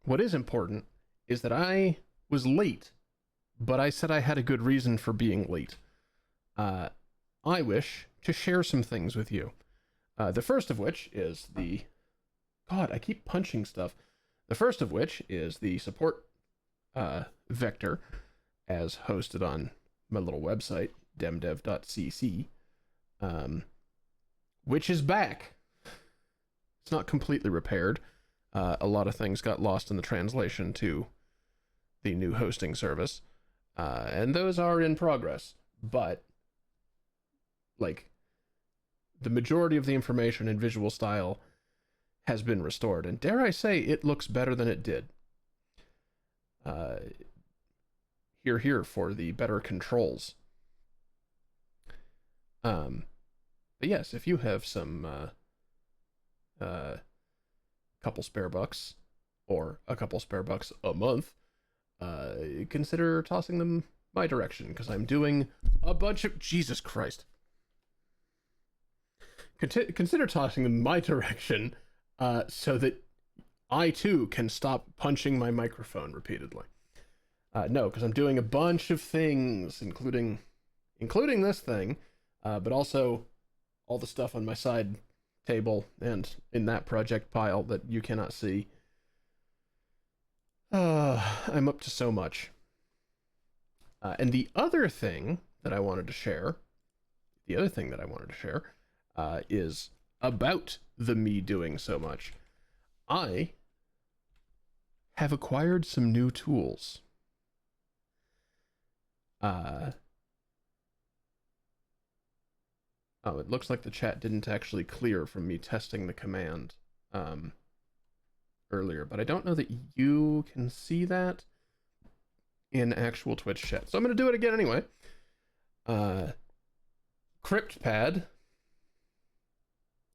what is important is that I was late, but I said I had a good reason for being late. Uh, I wish to share some things with you. The first of which is the. God, I keep punching stuff. The first of which is the support vector as hosted on my little website, demdev.cc, um, which is back. It's not completely repaired. A lot of things got lost in the translation to the new hosting service, and those are in progress. But, like, the majority of the information in visual style has been restored, and dare I say, it looks better than it did. Uh, here for the better controls. But yes, if you have some couple spare bucks or a couple spare bucks a month, consider tossing them my direction because I'm doing a bunch of Jesus Christ. Consider tossing them my direction so that I too can stop punching my microphone repeatedly. No, because I'm doing a bunch of things, including this thing, but also all the stuff on my side table and in that project pile that you cannot see. I'm up to so much. And the other thing that I wanted to share, is about the me doing so much. I have acquired some new tools. Oh, it looks like the chat didn't actually clear from me testing the command earlier, but I don't know that you can see that in actual Twitch chat. So I'm going to do it again anyway. CryptPad,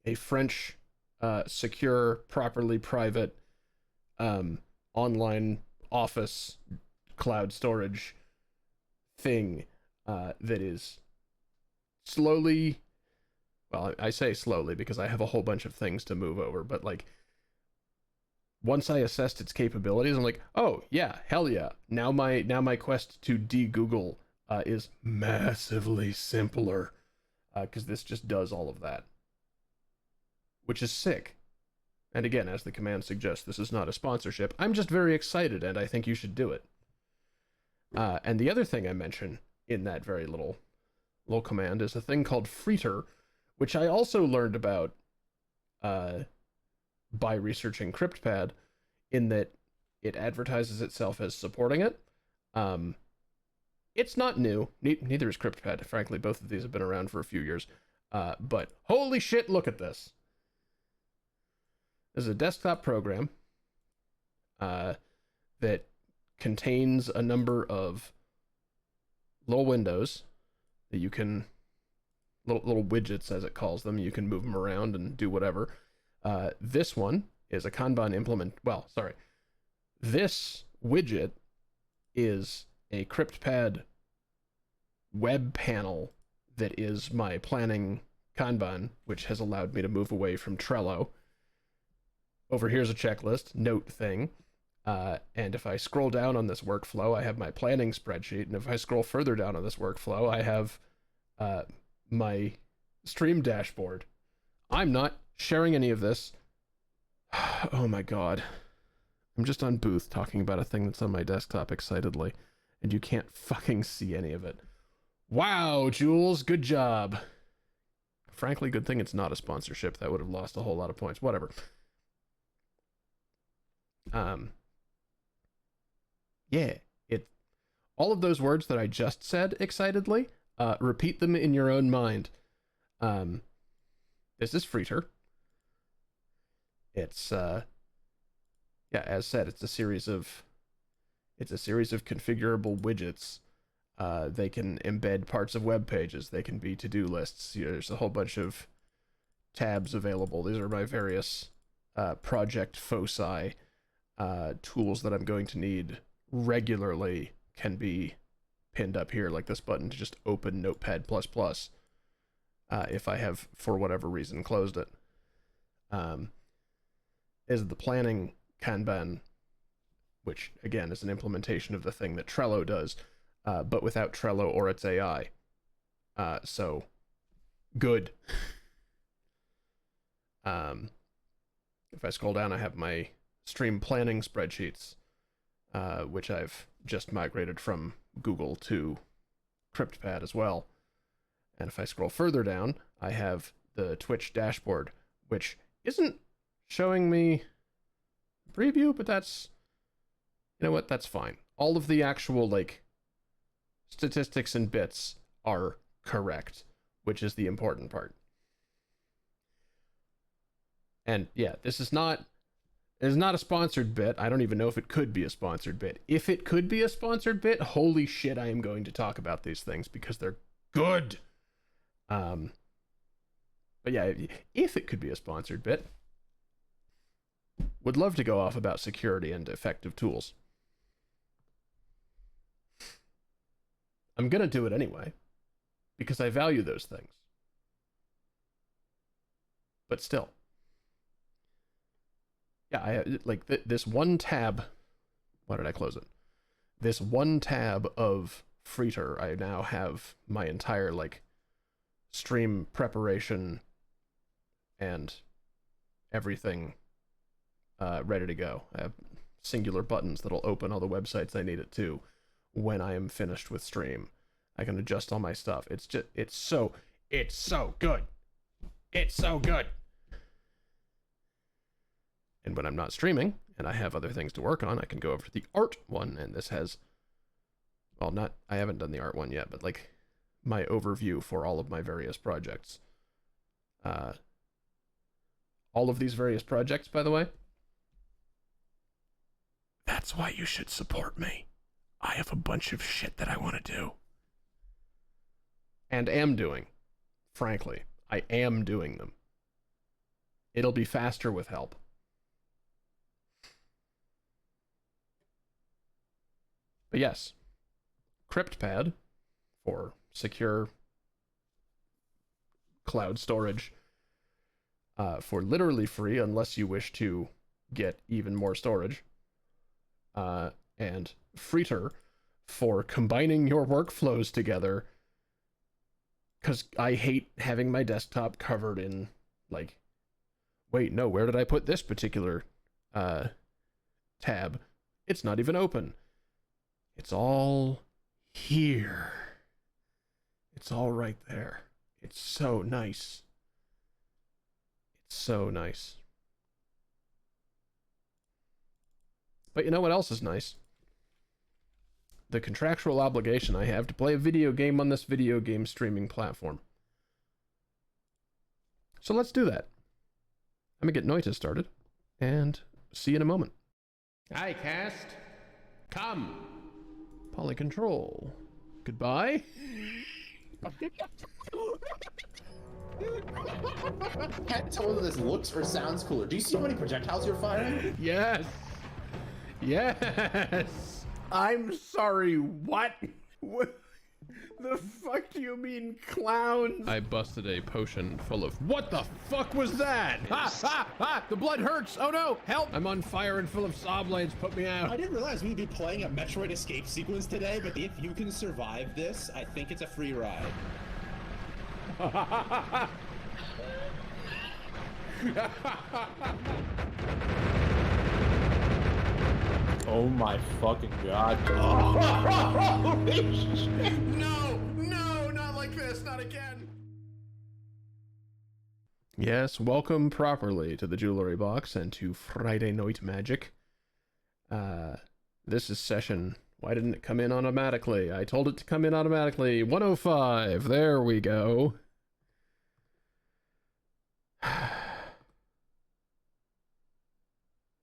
a French secure, properly private online office cloud storage thing that is slowly, well, I say slowly because I have a whole bunch of things to move over, but like once I assessed its capabilities, I'm like, oh yeah, hell yeah. Now my quest to de-Google is massively simpler because this just does all of that, which is sick. And again, as the command suggests, this is not a sponsorship. I'm just very excited, and I think you should do it. And the other thing I mention in that very little command is a thing called Freeter, which I also learned about by researching CryptPad, in that it advertises itself as supporting it. It's not new. Neither is CryptPad, frankly. Both of these have been around for a few years. But holy shit, look at this. This is a desktop program that contains a number of little windows that you can, little widgets as it calls them, you can move them around and do whatever. This one is a Kanban this widget is a CryptPad web panel that is my planning Kanban, which has allowed me to move away from Trello. Over here's a checklist, note thing. And if I scroll down on this workflow, I have my planning spreadsheet. And if I scroll further down on this workflow, I have my stream dashboard. I'm not sharing any of this. Oh my god. I'm just on Booth talking about a thing that's on my desktop excitedly, and you can't fucking see any of it. Wow, Jules, good job. Frankly, good thing it's not a sponsorship. That would have lost a whole lot of points. Whatever. Yeah, all of those words that I just said excitedly, repeat them in your own mind. This is Freeter. It's as said, it's a series of configurable widgets. They can embed parts of web pages. They can be to-do lists. There's a whole bunch of tabs available. These are my various project foci. Tools that I'm going to need regularly can be pinned up here, like this button to just open Notepad++, if I have, for whatever reason, closed it. Is the planning Kanban which again is an implementation of the thing that Trello does, but without Trello or its AI. So good. If I scroll down, I have my stream planning spreadsheets, which I've just migrated from Google to CryptPad as well. And if I scroll further down, I have the Twitch dashboard, which isn't showing me preview, but that's, you know what, that's fine. All of the actual, like, statistics and bits are correct, which is the important part. And yeah, this is not a sponsored bit. I don't even know if it could be a sponsored bit. If it could be a sponsored bit, holy shit, I am going to talk about these things because they're good. But yeah, if it could be a sponsored bit, would love to go off about security and effective tools. I'm gonna do it anyway, because I value those things. But still. Yeah, I like this one tab. Why did I close it? This one tab of Freeter, I now have my entire, like, stream preparation and everything ready to go. I have singular buttons that'll open all the websites I need it to when I am finished with stream. I can adjust all my stuff. It's so good. It's so good. And when I'm not streaming and I have other things to work on, I can go over to the art one, and this has, well, I haven't done the art one yet, but like my overview for all of my various projects. All of these various projects, by the way, that's why you should support me. I have a bunch of shit that I want to do. And am doing. Frankly, I am doing them. It'll be faster with help. But yes, CryptPad for secure cloud storage for literally free unless you wish to get even more storage. And Freeter for combining your workflows together, because I hate having my desktop covered in, like, wait, no, where did I put this particular tab? It's not even open. It's all here. It's all right there. It's so nice. It's so nice. But you know what else is nice? The contractual obligation I have to play a video game on this video game streaming platform. So let's do that. I'm gonna get Noit started, and see you in a moment. Hi, cast. Come. Polycontrol. Goodbye. Can't tell whether this looks or sounds cooler. Do you see how many projectiles you're firing? Yes. Yes. I'm sorry, what? What the fuck do you mean, clowns? I busted a potion full of... What the fuck was that? The blood hurts. Oh no, help. I'm on fire and full of saw blades. Put me out. I didn't realize we'd be playing a Metroid escape sequence today, but if you can survive this, I think it's a free ride. Oh my fucking god. No, not like this, not again. Yes, welcome properly to the jewelry box and to Friday Night Magic. This is session. Why didn't it come in automatically? I told it to come in automatically. 105. There we go.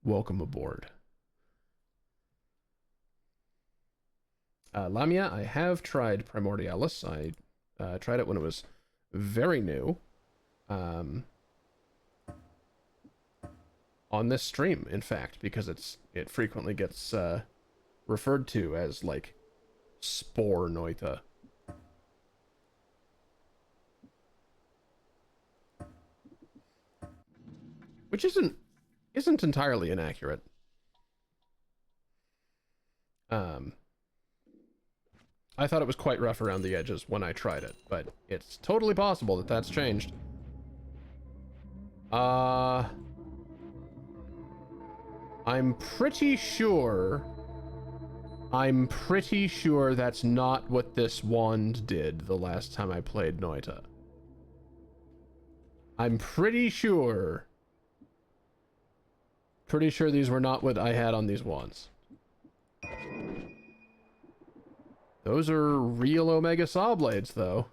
Welcome aboard. Lamia, I have tried Primordialis. I tried it when it was very new. On this stream, in fact, because it frequently gets referred to as, like, Spore Noita. Which isn't entirely inaccurate. I thought it was quite rough around the edges when I tried it, but it's totally possible that that's changed. I'm pretty sure that's not what this wand did the last time I played Noita. I'm pretty sure these were not what I had on these wands. Those are real Omega Saw Blades, though.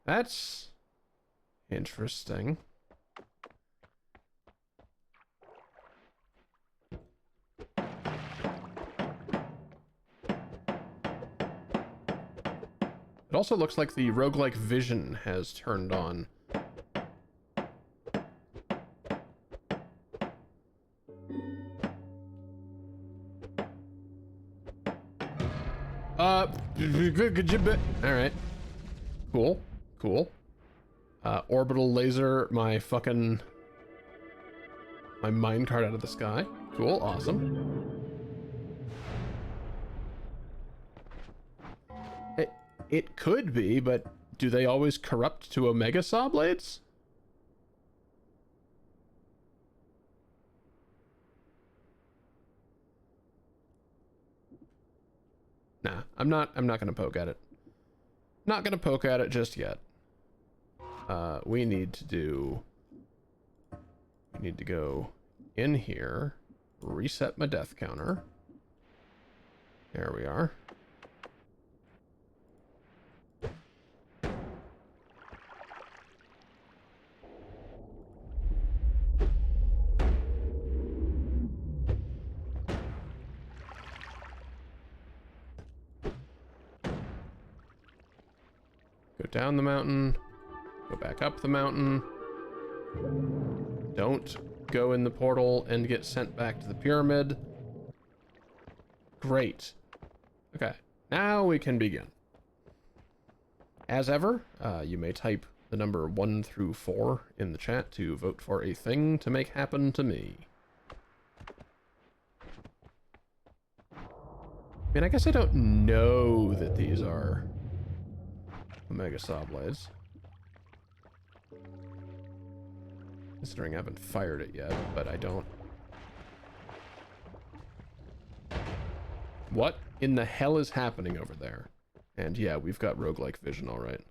That's interesting. It also looks like the roguelike vision has turned on. Alright. Cool. Cool. Orbital laser my minecart out of the sky. Cool, awesome. It could be, but do they always corrupt to Omega Saw Blades? Nah, I'm not gonna poke at it. Not gonna poke at it just yet. We need to go in here, reset my death counter. There we are. Go down the mountain, go back up the mountain. Don't go in the portal and get sent back to the pyramid. Great. Okay, now we can begin. As ever, you may type the number 1 through 4 in the chat to vote for a thing to make happen to me. I mean, I guess I don't know that these are Omega Saw Blades, considering I haven't fired it yet, but I don't... What in the hell is happening over there? And yeah, we've got roguelike vision, alright.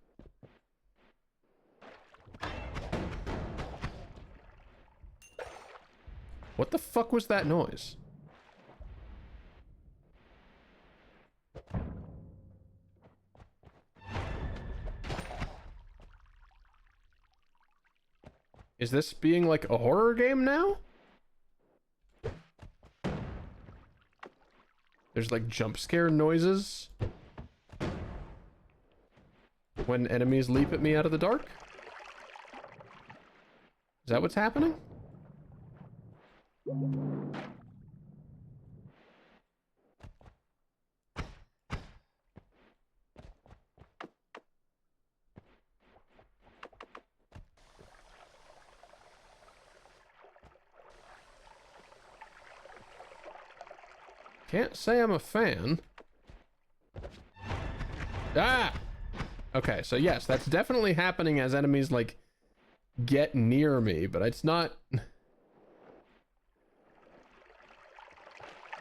What the fuck was that noise? Is this being like a horror game now? There's like jump scare noises when enemies leap at me out of the dark? Is that what's happening? Can't say I'm a fan. Ah! Okay, so yes, that's definitely happening as enemies, like, get near me, but it's not... I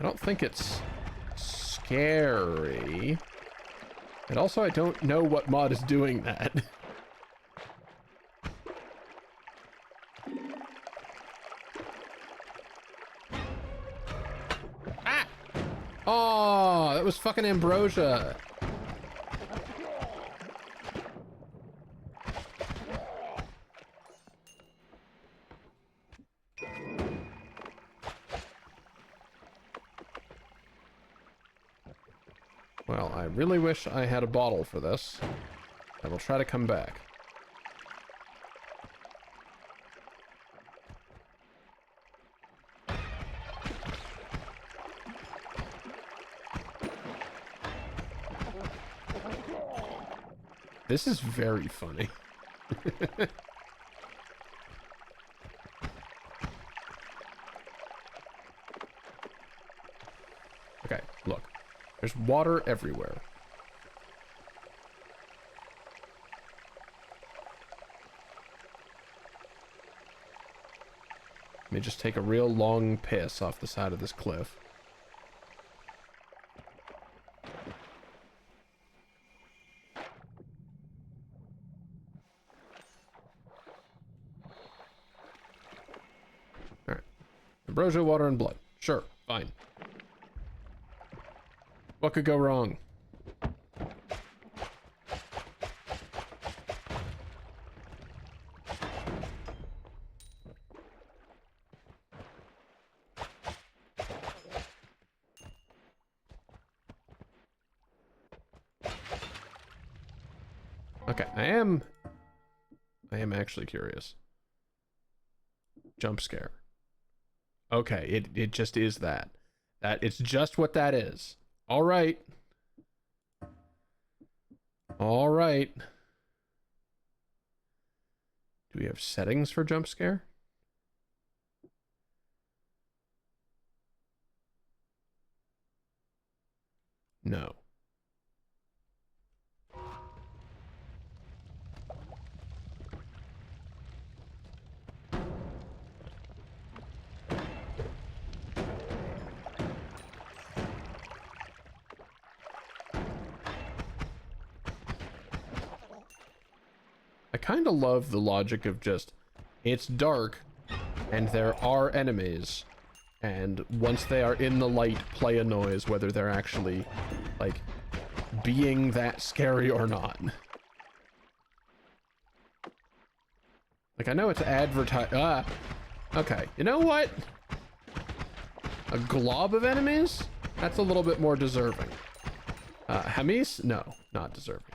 don't think it's scary. And also, I don't know what mod is doing that. Ah! Oh, that was fucking Ambrosia. Well, I really wish I had a bottle for this. I will try to come back. This is very funny. Okay, look. There's water everywhere. Let me just take a real long piss off the side of this cliff. Alright. Ambrosia, water, and blood. Sure, fine. What could go wrong? Okay, I am actually curious. Jump scare. Okay, it just is that. It's just what that is. All right. All right. Do we have settings for jump scare? No. I kind of love the logic of just, it's dark, and there are enemies, and once they are in the light, play a noise, whether they're actually, like, being that scary or not. Like, I know it's okay, you know what? A glob of enemies? That's a little bit more deserving. Hamis? No, not deserving.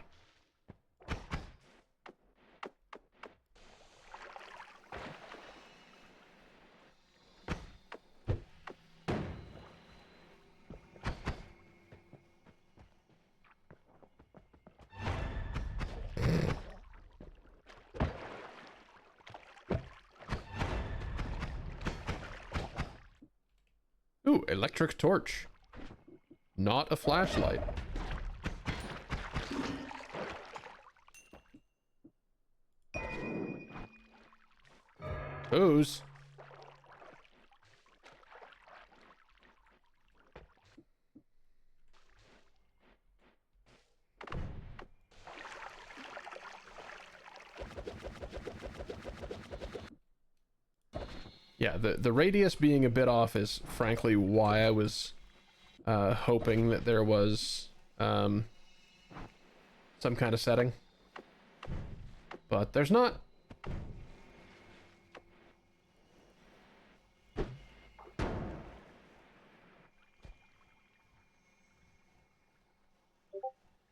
Ooh, electric torch. Not a flashlight. Booze. Yeah, the radius being a bit off is frankly why I was hoping that there was some kind of setting. But there's not.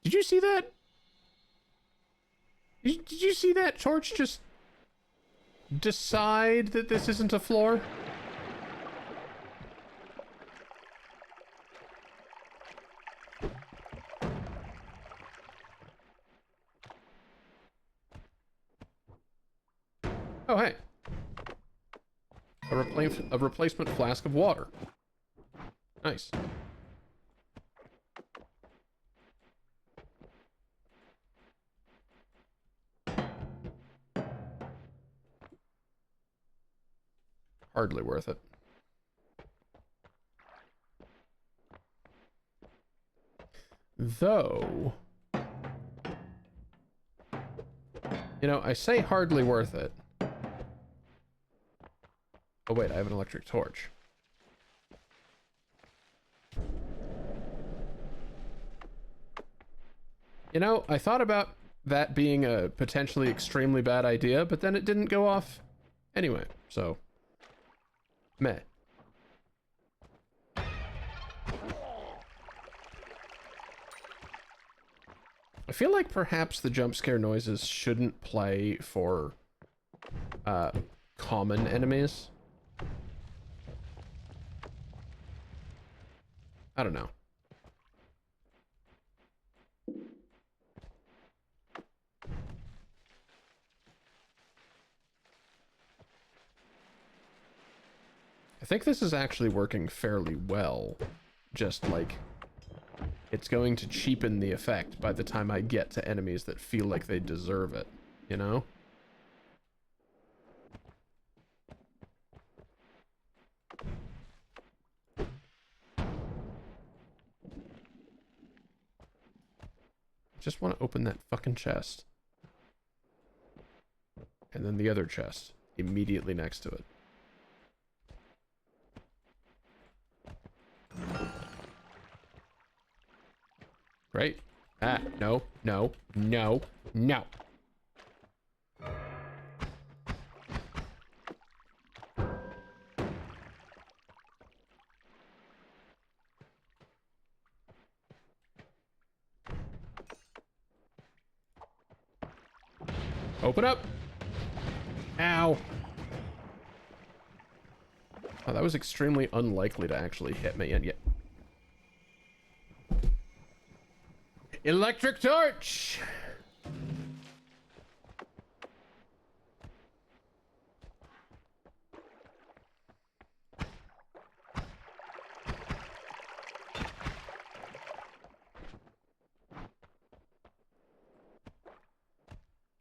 Did you see that? Did you see that torch just decide that this isn't a floor? Oh, hey. A replacement flask of water. Nice. Hardly worth it. Though, you know, I say hardly worth it. Oh wait, I have an electric torch. You know, I thought about that being a potentially extremely bad idea, but then it didn't go off anyway, so meh. I feel like perhaps the jump scare noises shouldn't play for common enemies. I don't know. I think this is actually working fairly well, just like it's going to cheapen the effect by the time I get to enemies that feel like they deserve it, you know? Just want to open that fucking chest. And then the other chest, immediately next to it. Right? Ah, no, no, no, no. Open up! Ow! Oh, that was extremely unlikely to actually hit me, and yet... Electric torch!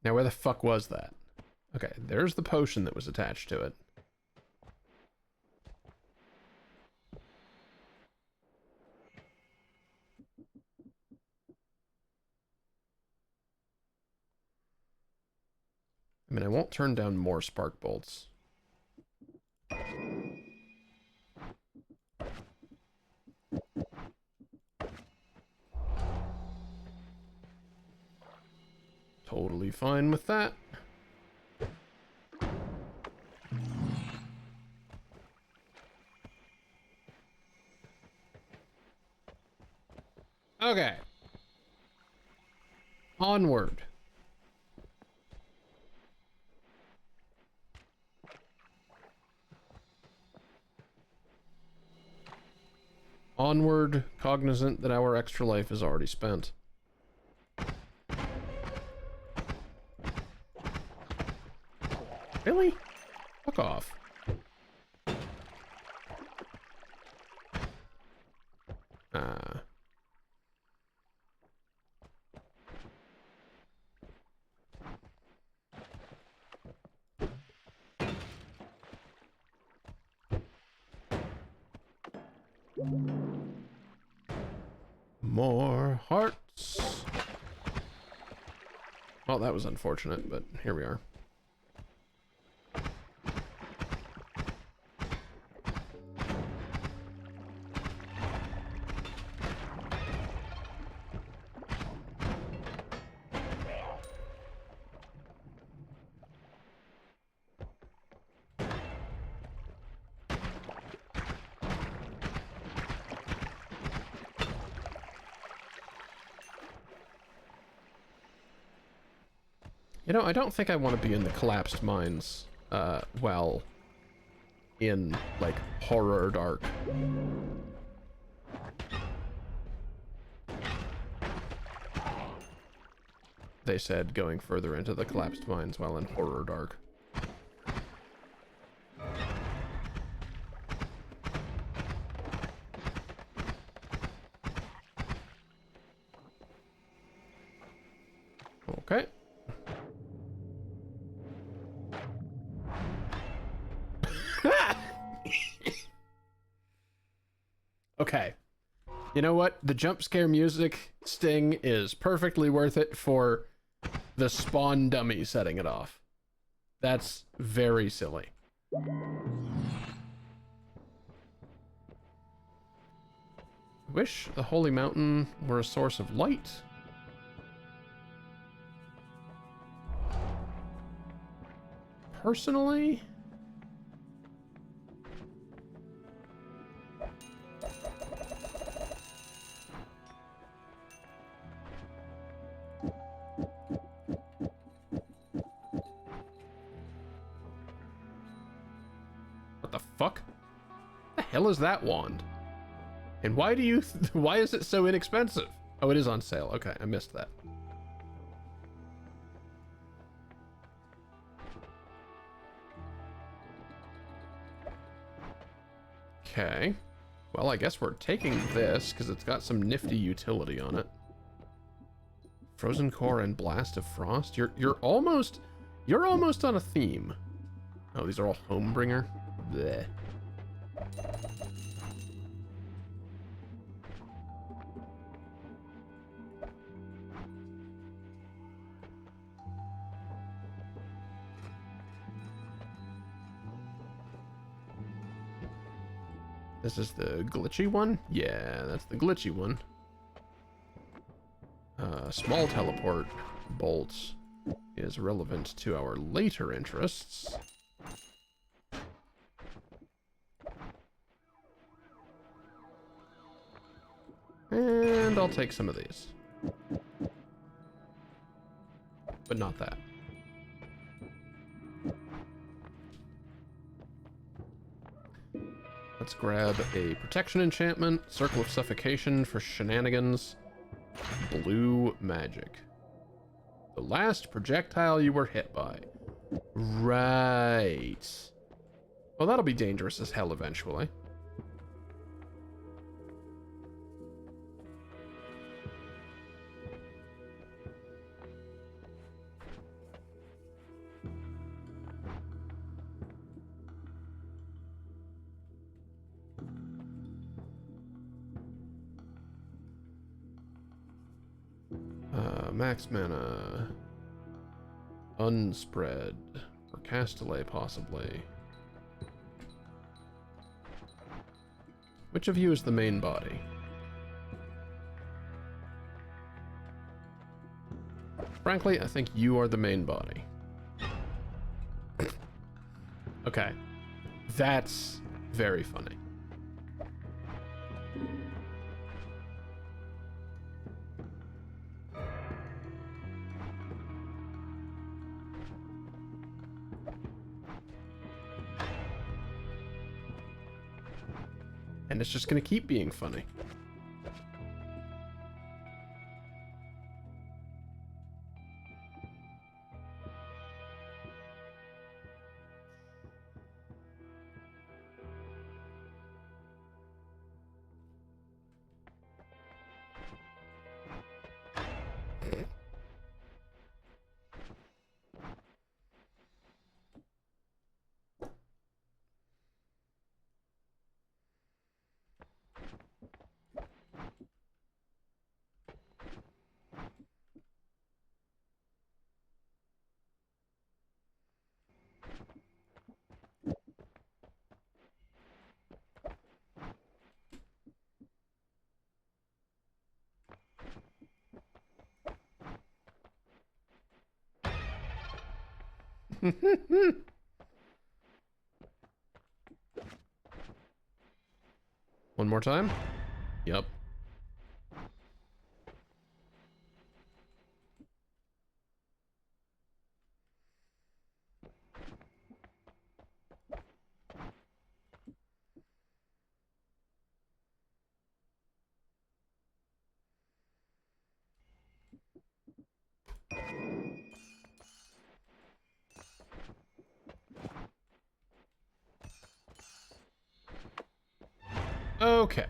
Now, where the fuck was that? Okay, there's the potion that was attached to it. I mean, I won't turn down more spark bolts. Totally fine with that. Okay. Onward. Onward, cognizant that our extra life is already spent. Really? Fuck off. More hearts. Well, that was unfortunate, but here we are. You know, I don't think I want to be in the collapsed mines, well, in, like, horror dark. They said going further into the collapsed mines while in horror dark. Okay. Okay. You know what? The jump scare music sting is perfectly worth it for the spawn dummy setting it off. That's very silly. Wish the holy mountain were a source of light. Personally, what the fuck? What the hell is that wand? And why do you why is it so inexpensive? Oh, it is on sale. Okay, I missed that. Okay. Well, I guess we're taking this because it's got some nifty utility on it. Frozen Core and Blast of Frost. You're almost on a theme. Oh, these are all Homebringer. Bleh. This is the glitchy one? Yeah, that's the glitchy one. Small teleport bolts is relevant to our later interests. And I'll take some of these. But not that. Let's grab a protection enchantment, Circle of Suffocation for shenanigans, blue magic. The last projectile you were hit by. Right. Well, that'll be dangerous as hell eventually. Max mana. Unspread. Or Castellet, possibly. Which of you is the main body? Frankly, I think you are the main body. Okay. That's very funny. And it's just going to keep being funny. One more time? Yep. Okay.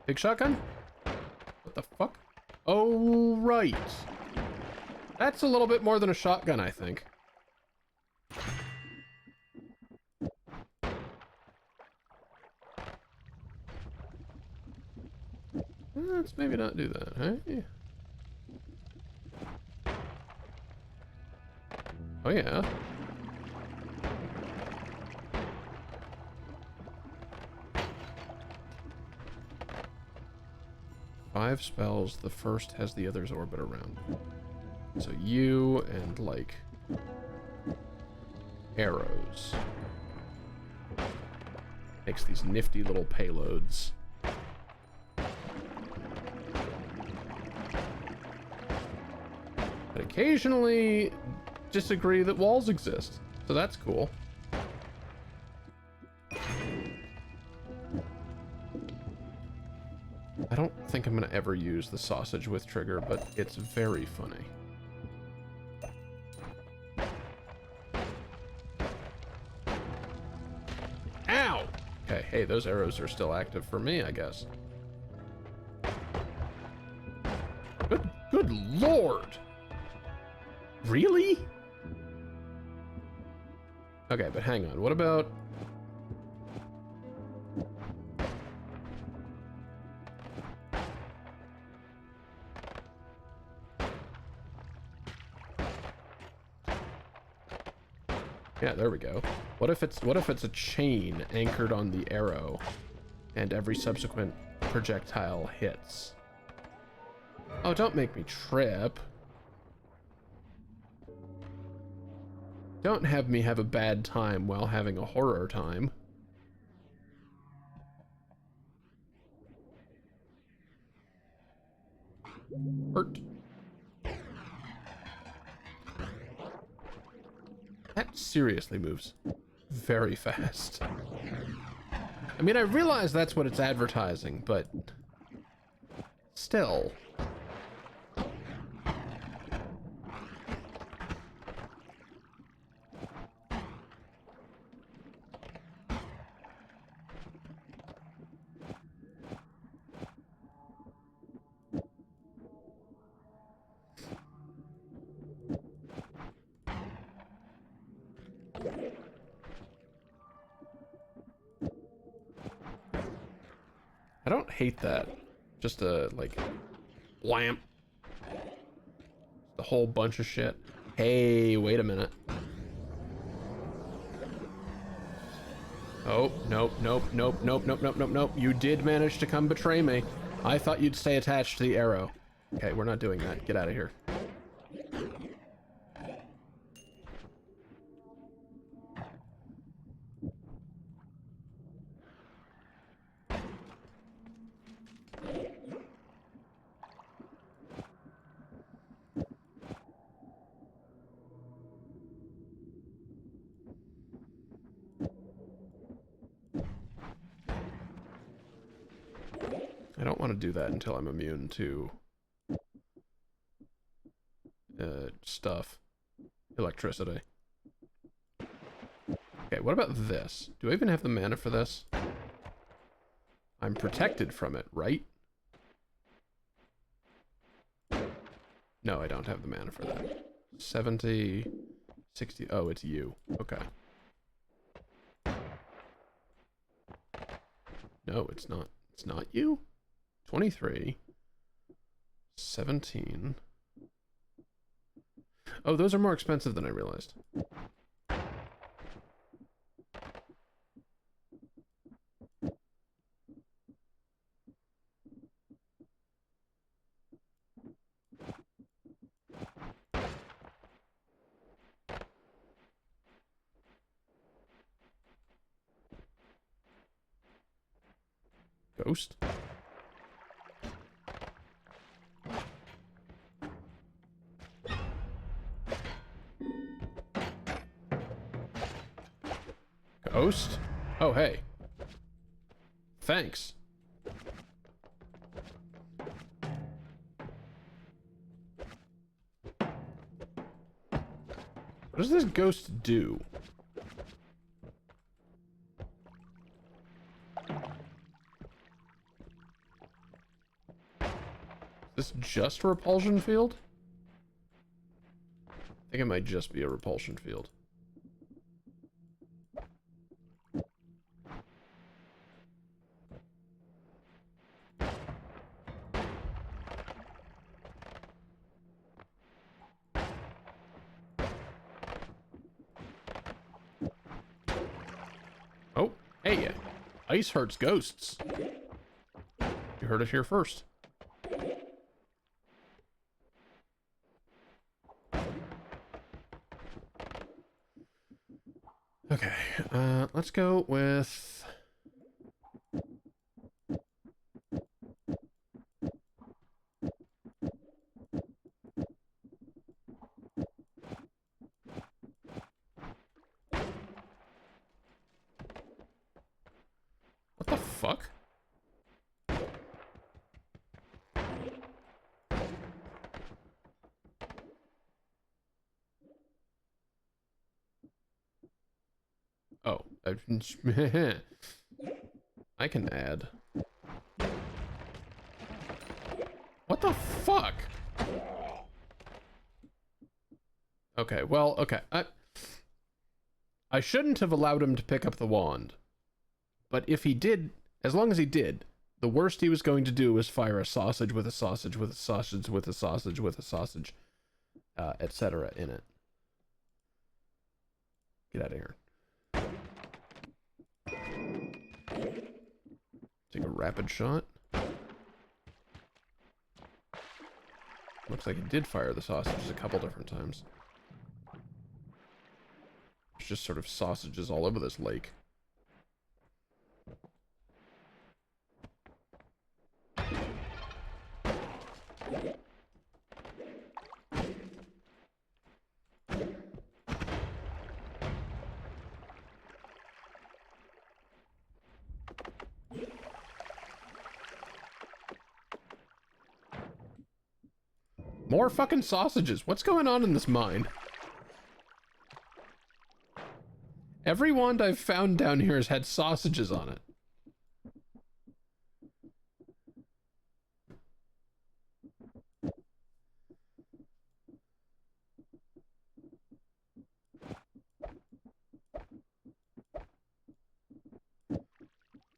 Big shotgun? What the fuck? Oh, right. That's a little bit more than a shotgun, I think. Let's maybe not do that, hey? Oh, yeah. Five spells, the first has the others orbit around. So you and, like, arrows. Makes these nifty little payloads. But occasionally disagree that walls exist. So that's cool. I don't think I'm going to ever use the sausage with trigger, but it's very funny. Okay, hey, those arrows are still active for me, I guess. Good lord! Really? Okay, but hang on, what about... Yeah, there we go. What if it's a chain anchored on the arrow and every subsequent projectile hits? Oh, don't make me trip. Don't have me have a bad time while having a horror time. Hurt. That seriously moves very fast. I mean, I realize that's what it's advertising, but still. I don't hate that. Just a, like, blamp. The whole bunch of shit. Hey, wait a minute. Oh, nope, nope, nope, nope, nope, nope, nope, nope. You did manage to come betray me. I thought you'd stay attached to the arrow. Okay, we're not doing that. Get out of here. I don't want to do that until I'm immune to stuff. Electricity. Okay, what about this? Do I even have the mana for this? I'm protected from it, right? No, I don't have the mana for that. 70, 60, oh, it's you. Okay. No, it's not. It's not you? 23. 17. Oh, those are more expensive than I realized. Ghost? Ghost? Oh, hey. Thanks. What does this ghost do? Is this just a repulsion field? I think it might just be a repulsion field. Oh, hey, ice hurts ghosts. You heard it here first. Okay, let's go with... What the fuck? Oh, I can add. What the fuck? Okay, well, okay. I shouldn't have allowed him to pick up the wand. But if he did, as long as he did, the worst he was going to do was fire a sausage with a sausage with a sausage with a sausage with a sausage, etc. in it. Get out of here. Take a rapid shot. Looks like he did fire the sausages a couple different times. There's just sort of sausages all over this lake. More fucking sausages. What's going on in this mine? Every wand I've found down here has had sausages on it.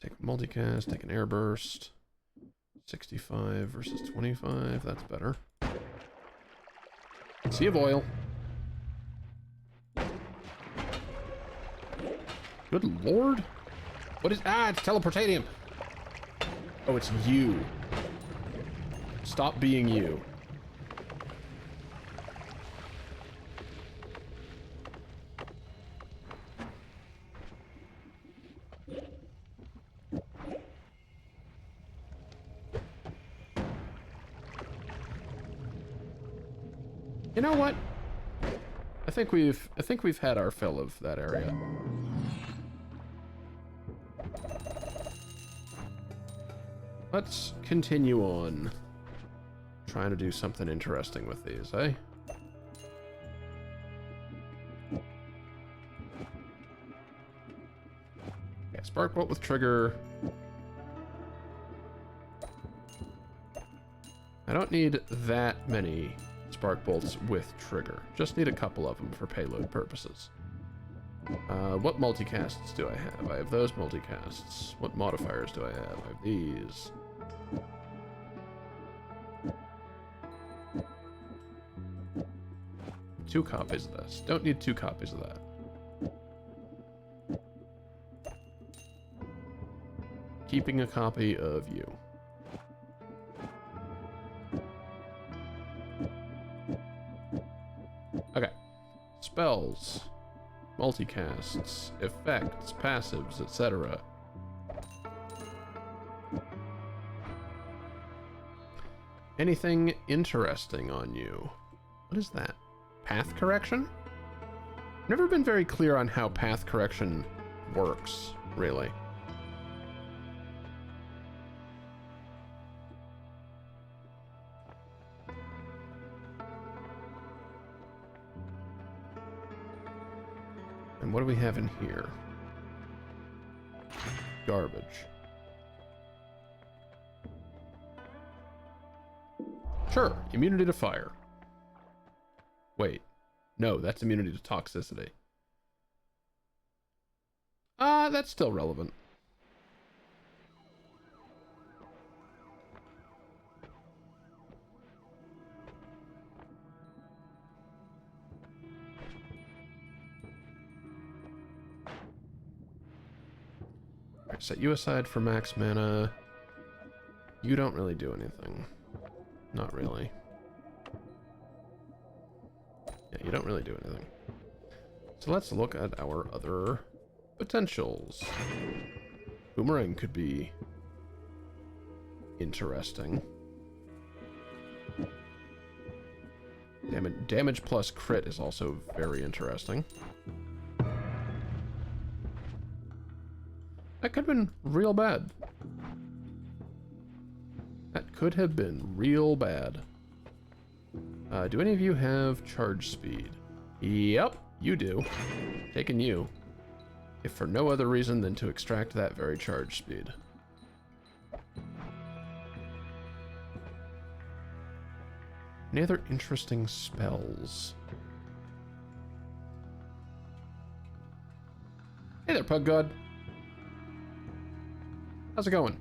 Take a multicast, take an airburst. 65 versus 25, that's better. Sea of oil. Good lord. What is... Ah, it's teleportanium. Oh, it's you. Stop being you. You know what? I think we've had our fill of that area. Let's continue on trying to do something interesting with these, eh? Okay, spark bolt with trigger. I don't need that many spark bolts with trigger. Just need a couple of them for payload purposes. What multicasts do I have? I have those multicasts. What modifiers do I have? I have these. Two copies of this. Don't need two copies of that. Keeping a copy of you. Okay. Spells, multicasts, effects, passives, etc. Anything interesting on you? What is that? Path correction? Never been very clear on how path correction works, really. And what do we have in here? Garbage. Sure, immunity to fire. Wait. No, that's immunity to toxicity. That's still relevant. Alright, set you aside for max mana. You don't really do anything. Not really. Yeah, you don't really do anything. So let's look at our other potentials. Boomerang could be interesting. Damage plus crit is also very interesting. That could have been real bad. That could have been real bad. Do any of you have charge speed? Yep, you do. Taking you. If for no other reason than to extract that very charge speed. Any other interesting spells? Hey there, Pug God. How's it going?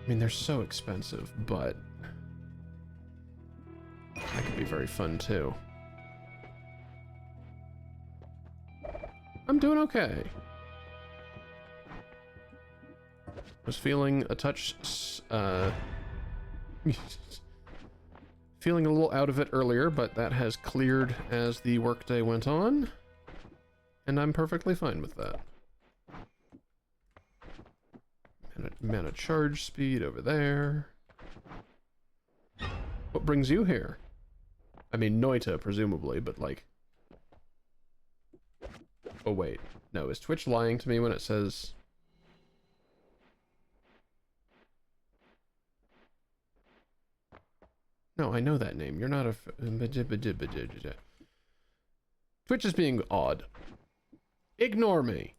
I mean, they're so expensive, but that could be very fun too. I'm doing okay. Was feeling a touch, feeling a little out of it earlier, but that has cleared as the workday went on, and I'm perfectly fine with that. Mana charge speed over there. What brings you here? I mean, Noita, presumably, but like... Oh, wait. No, is Twitch lying to me when it says... No, I know that name. You're not a... Twitch is being odd. Ignore me.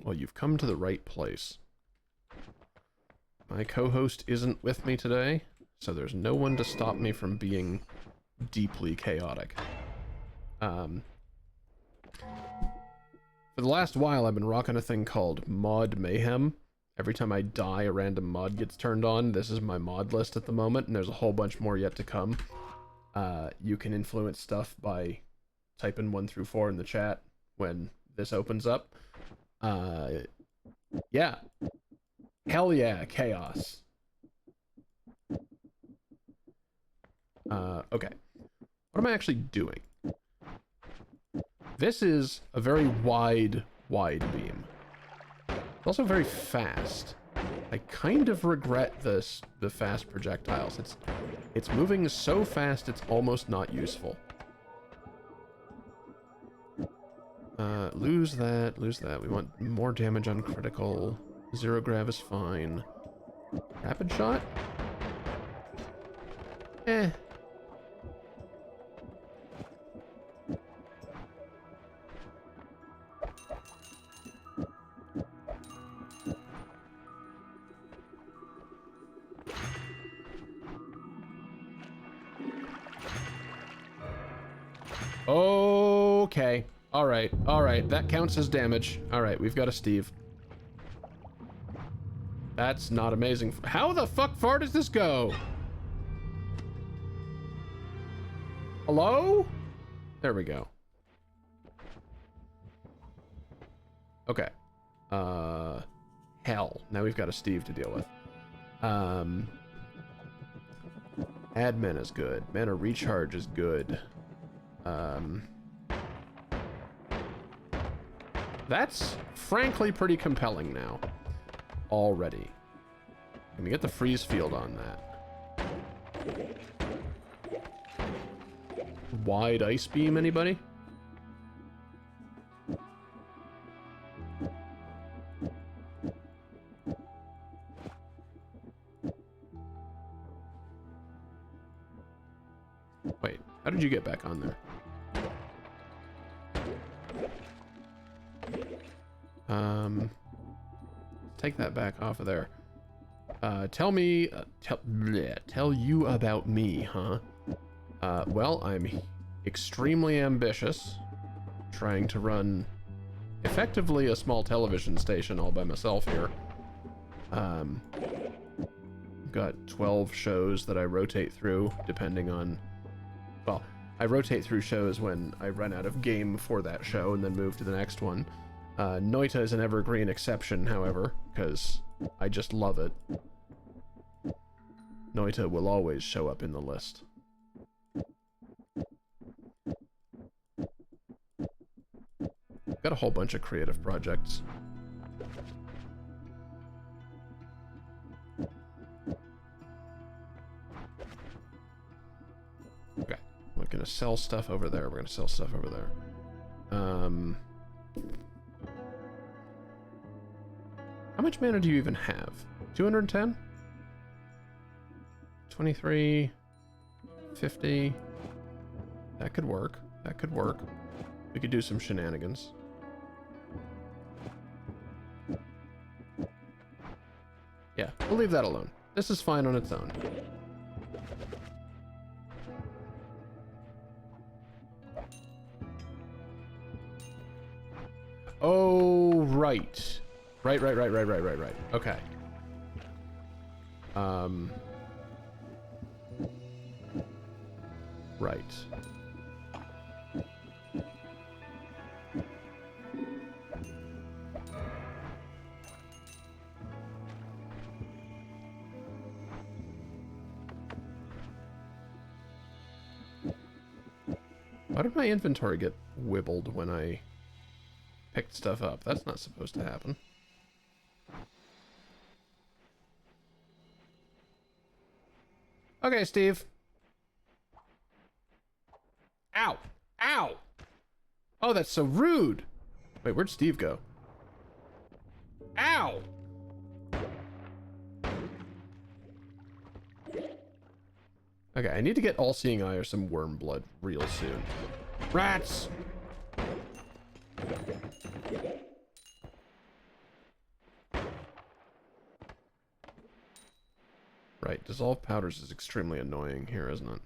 Well, you've come to the right place. My co-host isn't with me today, so there's no one to stop me from being deeply chaotic. For the last while, I've been rocking a thing called Mod Mayhem. Every time I die, a random mod gets turned on. This is my mod list at the moment, and there's a whole bunch more yet to come. You can influence stuff by typing 1 through 4 in the chat when this opens up. Yeah. Hell yeah, chaos. Okay. What am I actually doing? This is a very wide beam. It's also very fast. I kind of regret the fast projectiles. It's moving so fast it's almost not useful. Lose that. We want more damage on critical. 0 grav is fine. Rapid shot? Eh. Okay. Alright. That counts as damage. Alright, we've got a Steve. That's not amazing. How the fuck far does this go? Hello? There we go. Okay. Hell. Now we've got a Steve to deal with. Admin is good. Mana recharge is good. That's frankly pretty compelling now. Already. Can we get the freeze field on that? Wide ice beam, anybody? Wait, how did you get back on there? Take that back off of there. Tell you about me, huh? Well, I'm extremely ambitious, trying to run effectively a small television station all by myself here. Got 12 shows that I rotate through, depending on... Well, I rotate through shows when I run out of game for that show and then move to the next one. Noita is an evergreen exception, however, because I just love it. Noita will always show up in the list. Got a whole bunch of creative projects. Okay, we're gonna sell stuff over there. We're gonna sell stuff over there. How much mana do you even have? 210? 23, 50. That could work. That could work. We could do some shenanigans. Yeah, we'll leave that alone. This is fine on its own. Oh, right. Right. Okay. Right. Why did my inventory get wibbled when I picked stuff up? That's not supposed to happen. Okay, Steve. Ow! Ow! Oh, that's so rude! Wait, where'd Steve go? Ow! Okay, I need to get All-Seeing Eye or some worm blood real soon. Rats! Right, dissolved powders is extremely annoying here, isn't it?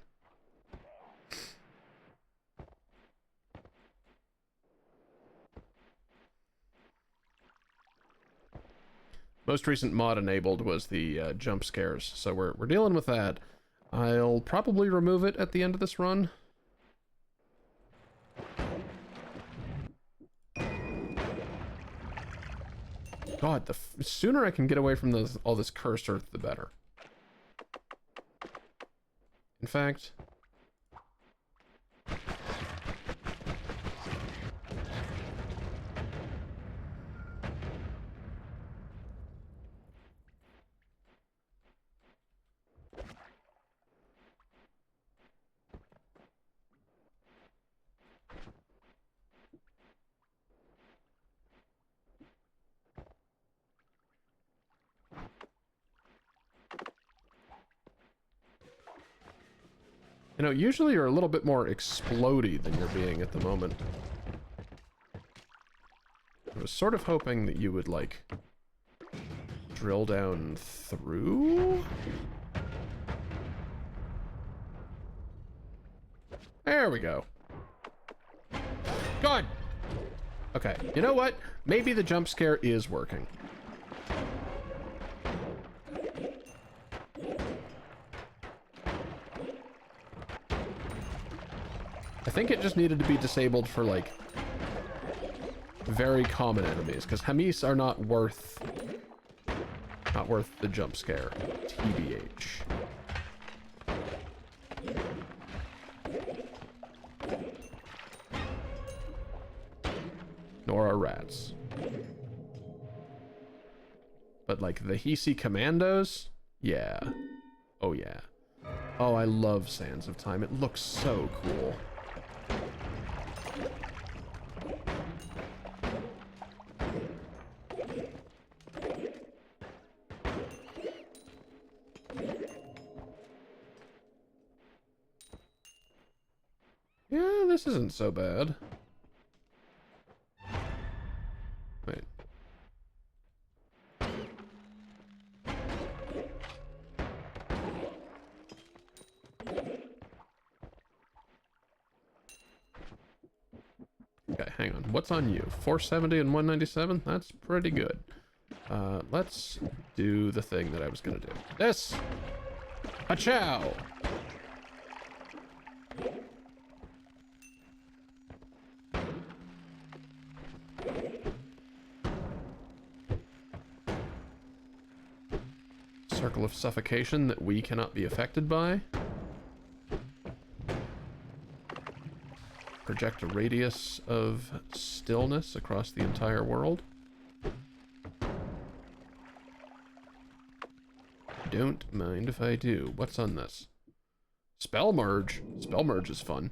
Most recent mod enabled was the jump scares, so we're dealing with that. I'll probably remove it at the end of this run. God, the sooner I can get away from all this cursed earth, the better. In fact... You know, usually you're a little bit more explodey than you're being at the moment. I was sort of hoping that you would, like, drill down through? There we go. God! Okay, you know what? Maybe the jump scare is working. I think it just needed to be disabled for, like, very common enemies, because Hamis are not worth the jump scare, TBH. Nor are rats. But, like, the Hisi Commandos? Yeah. Oh, yeah. Oh, I love Sands of Time. It looks so cool. Yeah, this isn't so bad. Wait. Okay, hang on. What's on you? 470 and 197? That's pretty good. Let's do the thing that I was gonna do. This! A-chow! Circle of suffocation that we cannot be affected by. Project a radius of stillness across the entire world. Don't mind if I do. What's on this? Spell merge. Spell merge is fun.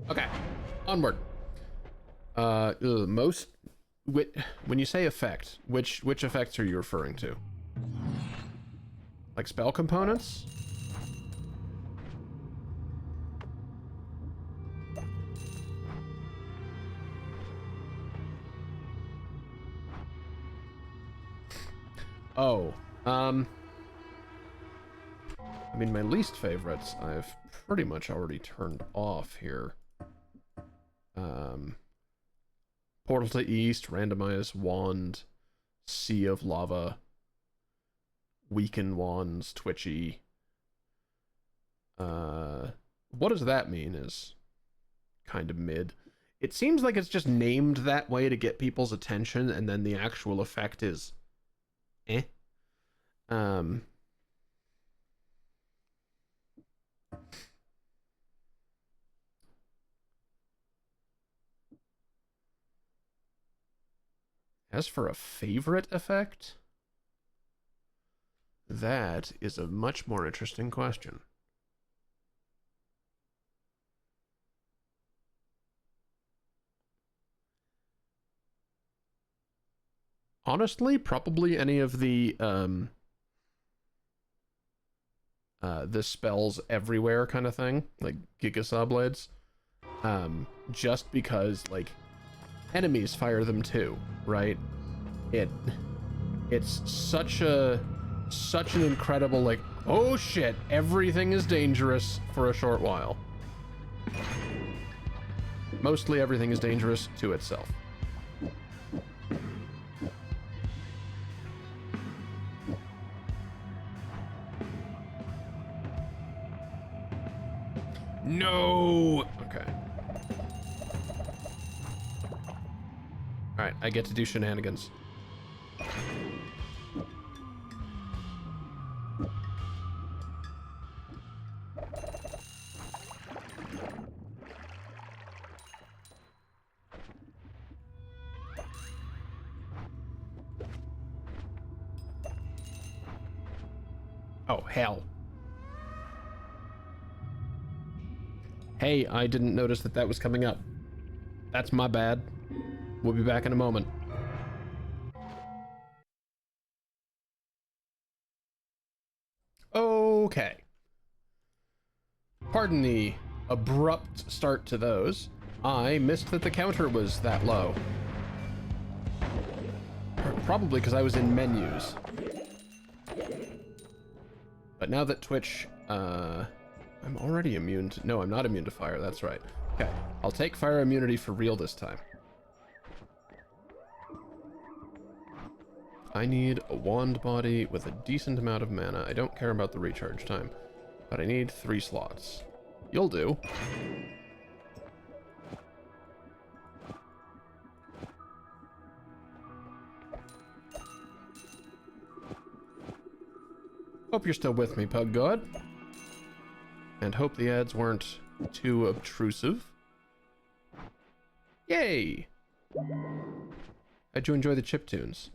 Okay, onward. Most when you say effect, which effects are you referring to? Like spell components? Oh, I mean, my least favorites I've pretty much already turned off here. Portal to East, Randomize Wand, Sea of Lava, Weaken Wands, Twitchy. What does that mean is kind of mid. It seems like it's just named that way to get people's attention, and then the actual effect is eh. As for a favorite effect, that is a much more interesting question. Honestly, probably any of the spells everywhere kind of thing, like Gigasaw Blades. Just because, like, enemies fire them too, right? It's such an incredible, like, oh shit, everything is dangerous for a short while. Mostly everything is dangerous to itself. No! Okay. Alright, I get to do shenanigans. Oh, hell. Hey, I didn't notice that that was coming up. That's my bad. We'll be back in a moment. Okay. Pardon the abrupt start to those. I missed that the counter was that low. Probably because I was in menus. But now that Twitch, I'm already immune to... No, I'm not immune to fire, that's right. Okay, I'll take fire immunity for real this time. I need a wand body with a decent amount of mana. I don't care about the recharge time, but I need 3 slots. You'll do. Hope you're still with me, Pug God. And hope the ads weren't too obtrusive. Yay! How'd you enjoy the chiptunes?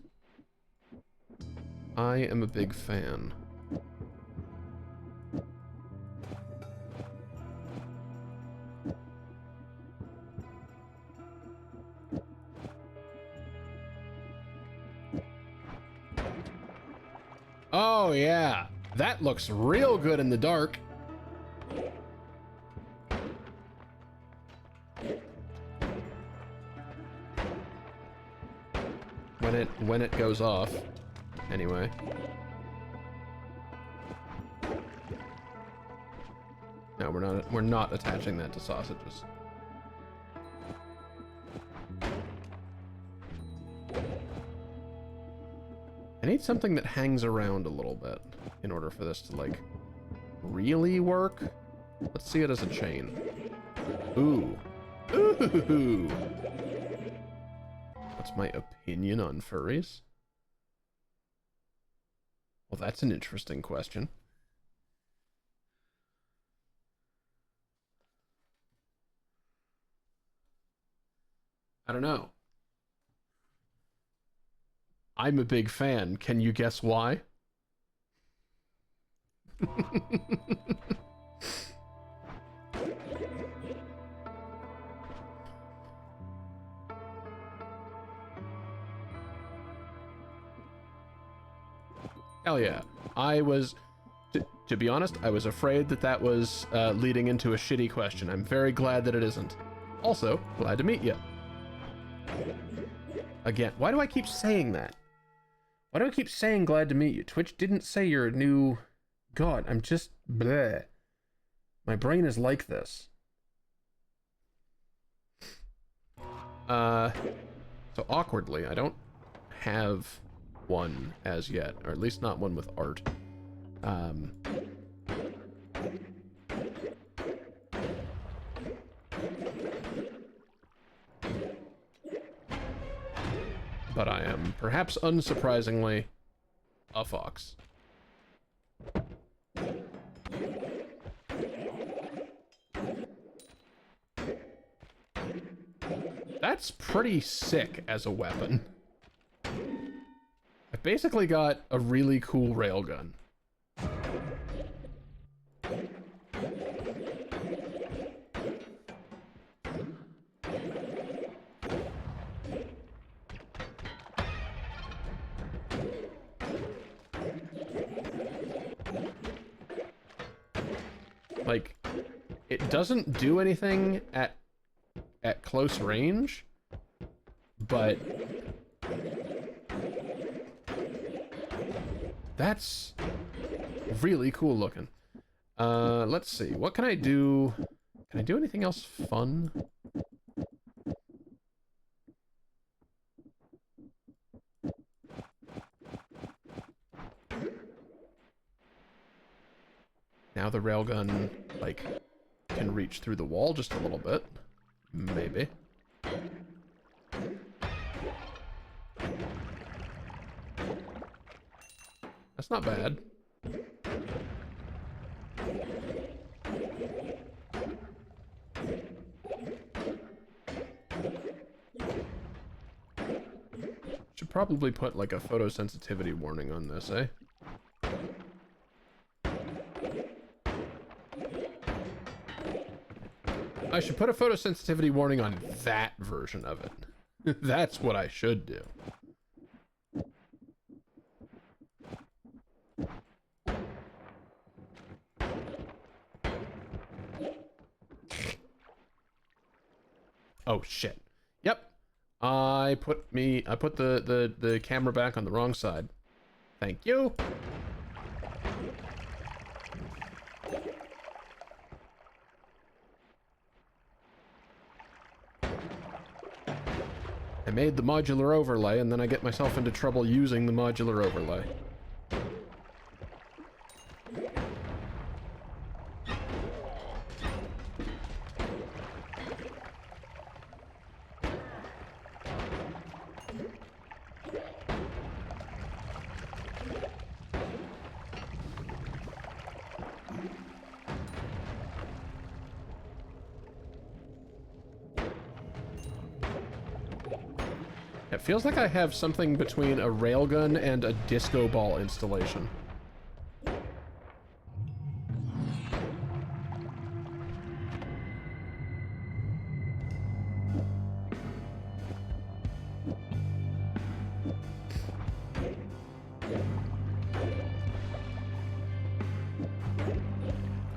I am a big fan. Oh yeah, that looks real good in the dark. When it goes off, anyway. No, we're not attaching that to sausages. I need something that hangs around a little bit in order for this to, like, really work. Let's see it as a chain. Ooh. Ooh. What's my opinion on furries? Well, that's an interesting question. I don't know. I'm a big fan. Can you guess why? Hell yeah. I was, to be honest, I was afraid that that was leading into a shitty question. I'm very glad that it isn't. Also, glad to meet you. Again, why do I keep saying that? Why do I keep saying glad to meet you? Twitch didn't say you're a new... God, I'm just... bleh. My brain is like this. So awkwardly, I don't have one as yet, or at least not one with art. But I am, perhaps unsurprisingly, a fox. That's pretty sick as a weapon. I've basically got a really cool railgun. Like, it doesn't do anything at close range, but that's really cool looking. Let's see, what can I do? Can I do anything else fun? Now the railgun, like, can reach through the wall just a little bit. Maybe. That's not bad. Should probably put like a photosensitivity warning on this, eh? I should put a photosensitivity warning on that version of it. That's what I should do. Oh shit. Yep. I put the camera back on the wrong side. Thank you. I made the modular overlay, and then I get myself into trouble using the modular overlay. It feels like I have something between a railgun and a disco ball installation.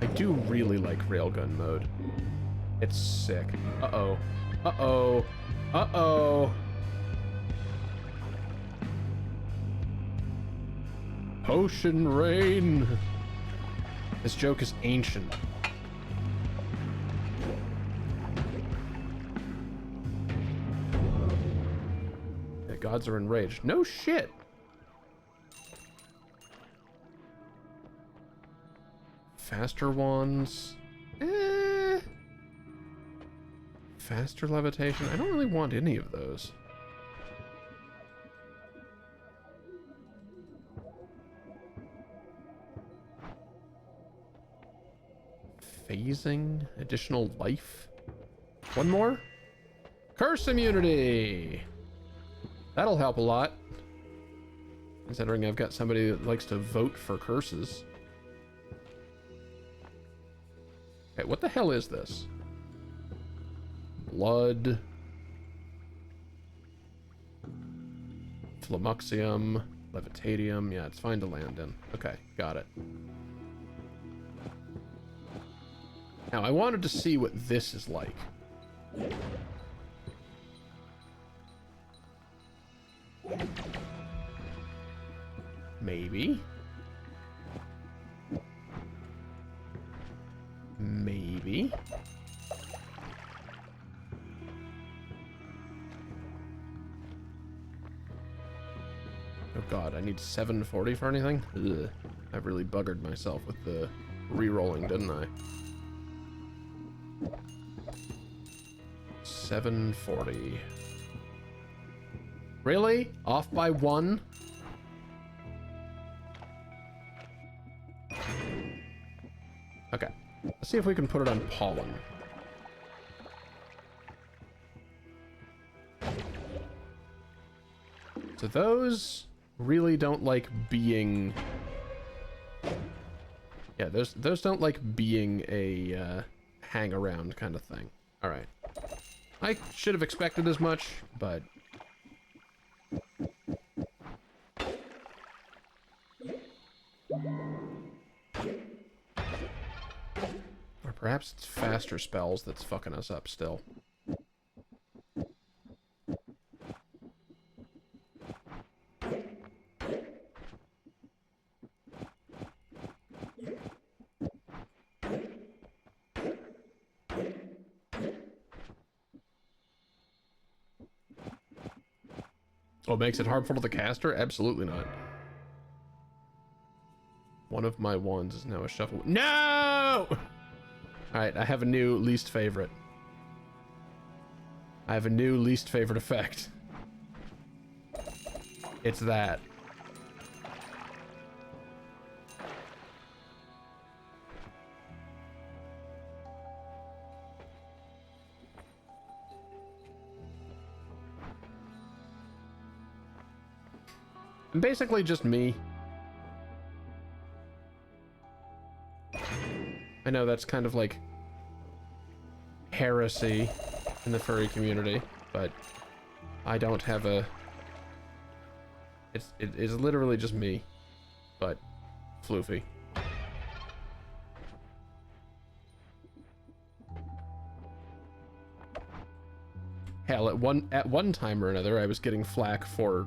I do really like railgun mode. It's sick. Uh-oh. Uh-oh. Uh-oh. Ocean rain. This joke is ancient. The gods are enraged. No shit. Faster ones. Faster levitation. I don't really want any of those. Phasing, additional life. One more? Curse immunity! That'll help a lot. Considering I've got somebody that likes to vote for curses. Okay, what the hell is this? Blood. Flamuxium. Levitadium. Yeah, it's fine to land in. Okay, got it. Now, I wanted to see what this is like. Maybe. Maybe. Oh god, I need 740 for anything? Ugh. I really buggered myself with the re-rolling, didn't I? 740. Really? Off by 1? Okay. Let's see if we can put it on pollen. So those really don't like being... Yeah, those don't like being a hang around kind of thing. Alright. I should have expected as much, but... Or perhaps it's faster spells that's fucking us up still. Oh, makes it harmful to the caster? Absolutely not. One of my wands is now a shuffle. No! Alright, I have a new least favorite. I have a new least favorite effect. It's that. And basically just me. I know that's kind of like heresy in the furry community, but I don't have a... It is literally just me, but floofy. Hell, at one time or another, I was getting flack for,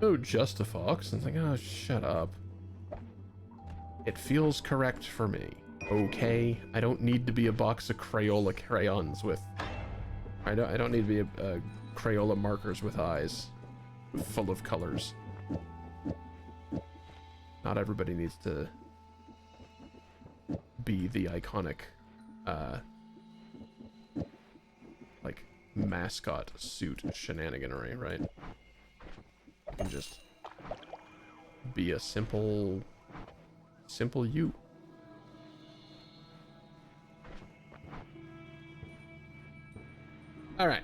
oh, just a fox. And it's like, oh, shut up. It feels correct for me. Okay, I don't need to be a box of Crayola crayons with... I don't need to be a Crayola markers with eyes full of colors. Not everybody needs to be the iconic, like, mascot suit shenaniganery, right? You can just be a simple you. All right.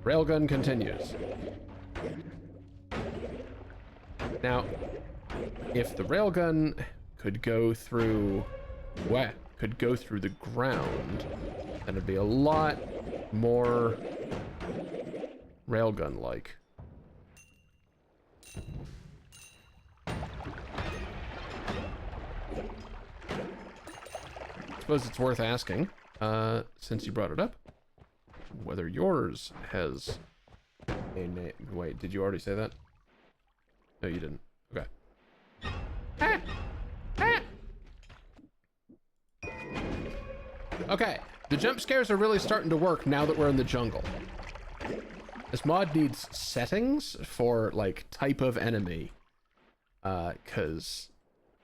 Railgun continues. Now, if the railgun could go through, could go through the ground, then it'd be a lot more railgun-like. Suppose it's worth asking, since you brought it up, whether yours has a name. Wait, did you already say that? No, you didn't. Okay. Ah! Ah! Okay, the jump scares are really starting to work now that we're in the jungle. This mod needs settings for, like, type of enemy. 'Cause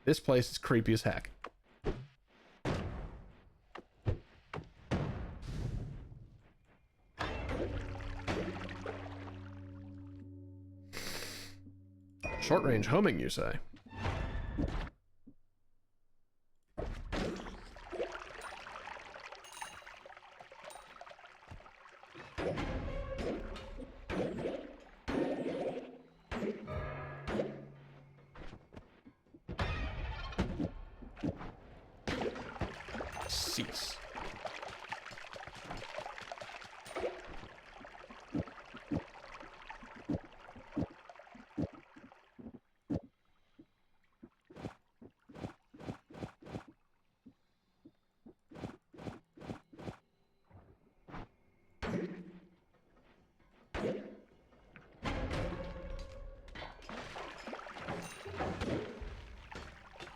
this place is creepy as heck. Short-range homing, you say? Cease.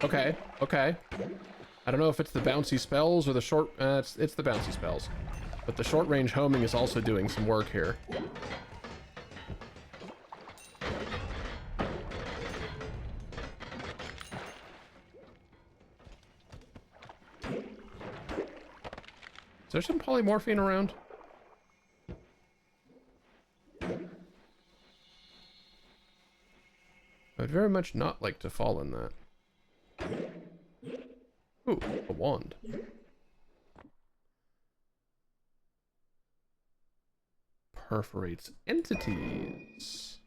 Okay, okay. I don't know if it's the bouncy spells or the short... it's the bouncy spells. But the short-range homing is also doing some work here. Is there some polymorphine around? I'd very much not like to fall in that. Ooh, a wand. Perforates entities.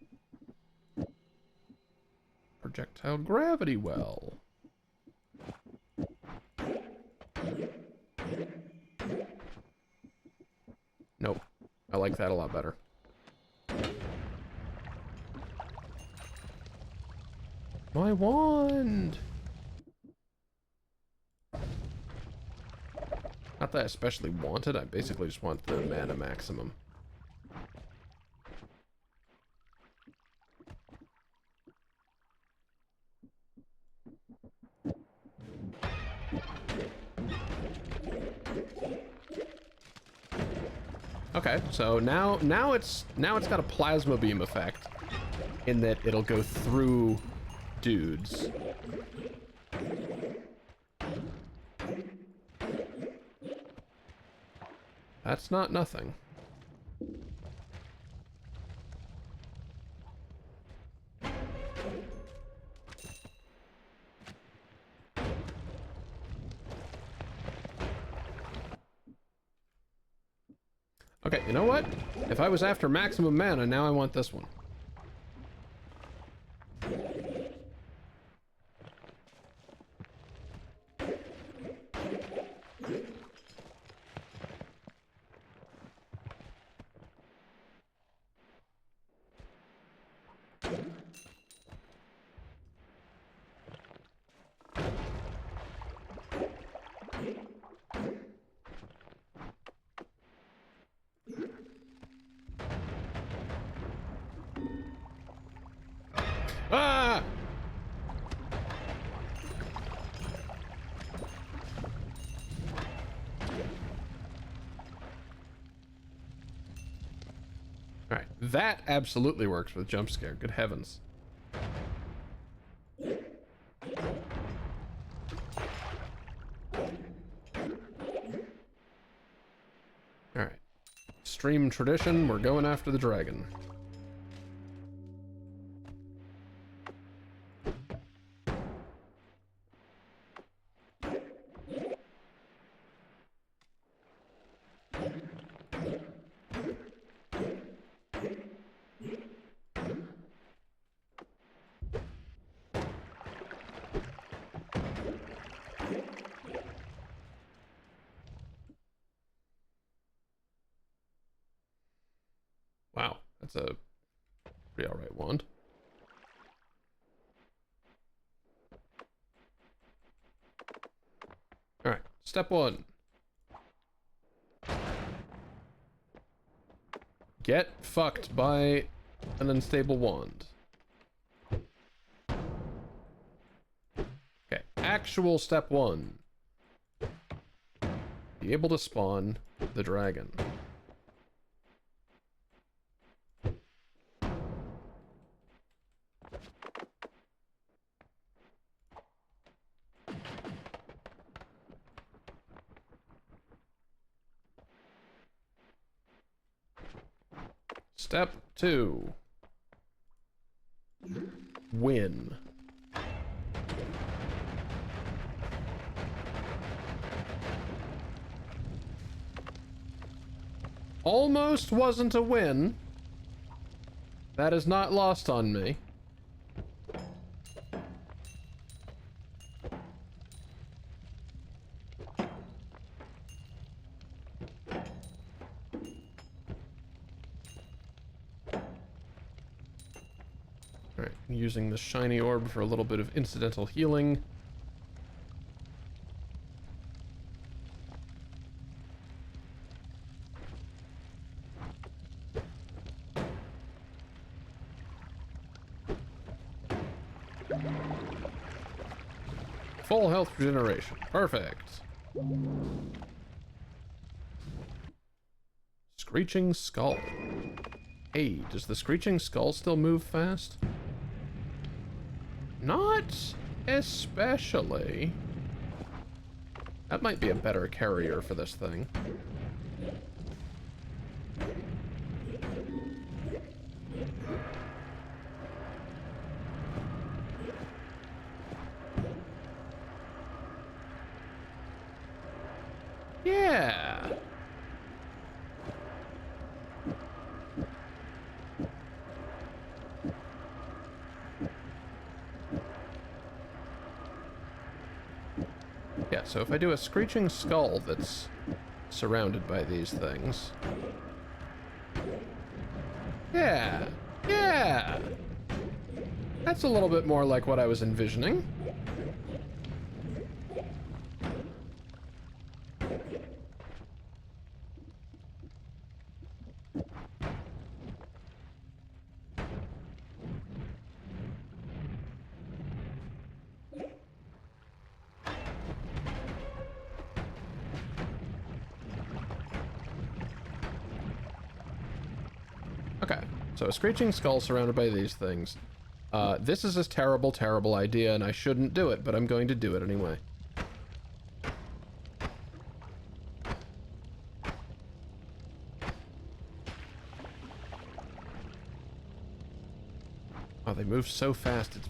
Projectile gravity well. Nope. I like that a lot better. My wand! Not that I especially want it, I basically just want the mana maximum. Okay, so now it's got a plasma beam effect in that it'll go through dudes. That's not nothing. Okay, you know what? If I was after maximum mana, now I want this one. Ah! Alright, that absolutely works with jump scare. Good heavens. Alright. Stream tradition, we're going after the dragon. Wow, that's a pretty alright wand. Alright, step one. Get fucked by an unstable wand. Okay, actual step one. Be able to spawn the dragon. Step two. Win. Almost wasn't a win. That is not lost on me. Alright, using the shiny orb for a little bit of incidental healing. Full health regeneration. Perfect. Screeching Skull. Hey, does the Screeching Skull still move fast? Not especially. That might be a better carrier for this thing. Yeah. Yeah, so if I do a Screeching Skull that's surrounded by these things. Yeah, yeah. That's a little bit more like what I was envisioning. Okay, so a Screeching Skull surrounded by these things. This is a terrible, terrible idea, and I shouldn't do it, but I'm going to do it anyway. Oh, they move so fast, it's...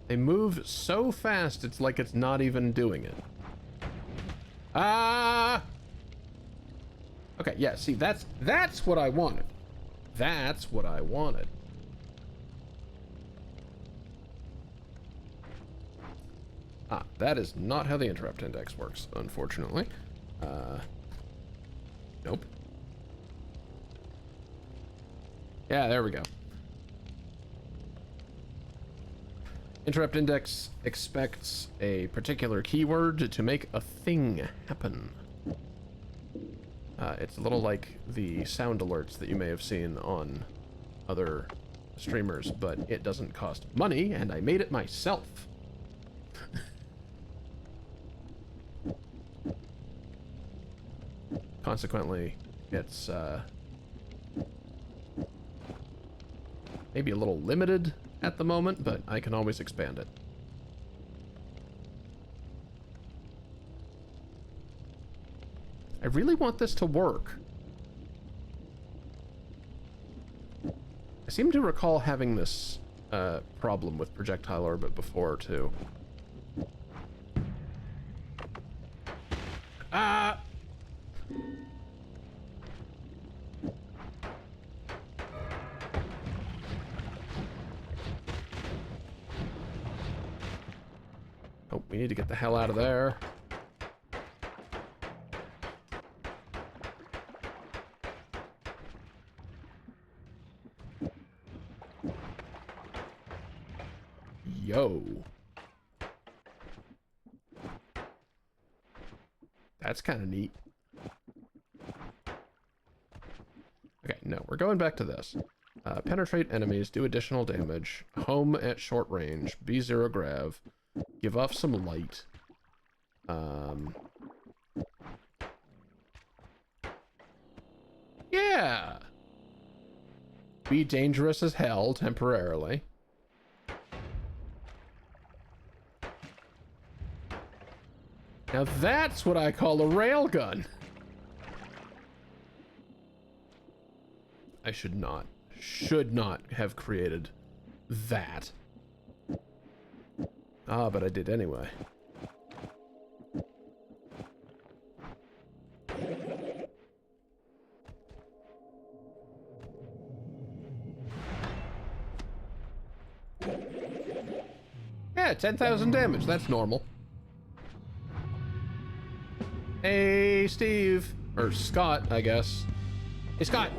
They move so fast, it's like it's not even doing it. Ah! Okay, yeah, see, that's what I wanted. That's what I wanted. Ah, that is not how the interrupt index works, unfortunately. Nope. Yeah, there we go. Interrupt index expects a particular keyword to make a thing happen. It's a little like the sound alerts that you may have seen on other streamers, but it doesn't cost money, and I made it myself. Consequently, it's maybe a little limited at the moment, but I can always expand it. I really want this to work. I seem to recall having this problem with projectile orbit before, too. Ah! Oh, we need to get the hell out of there. Yo. That's kind of neat. Okay, no, we're going back to this. Penetrate enemies, do additional damage, home at short range, be zero grav, give off some light. Yeah! Be dangerous as hell temporarily. Now that's what I call a railgun. I should not have created that. Ah, but I did anyway. Yeah, 10,000 damage, that's normal. Hey, Steve. Or Scott, I guess. Hey, Scott.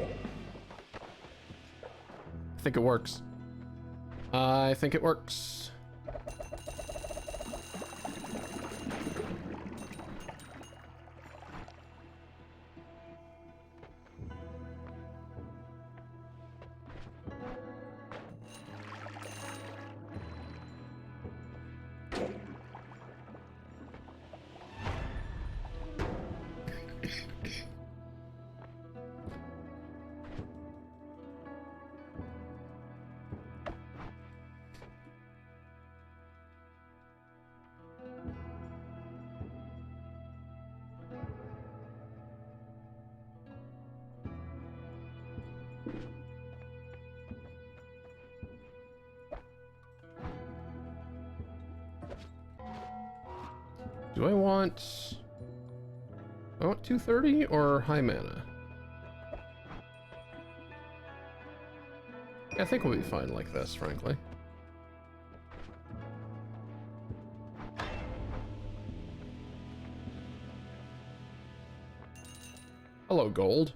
I think it works. I think it works. Do I want 230 or high mana? I think we'll be fine like this, frankly. Hello, gold.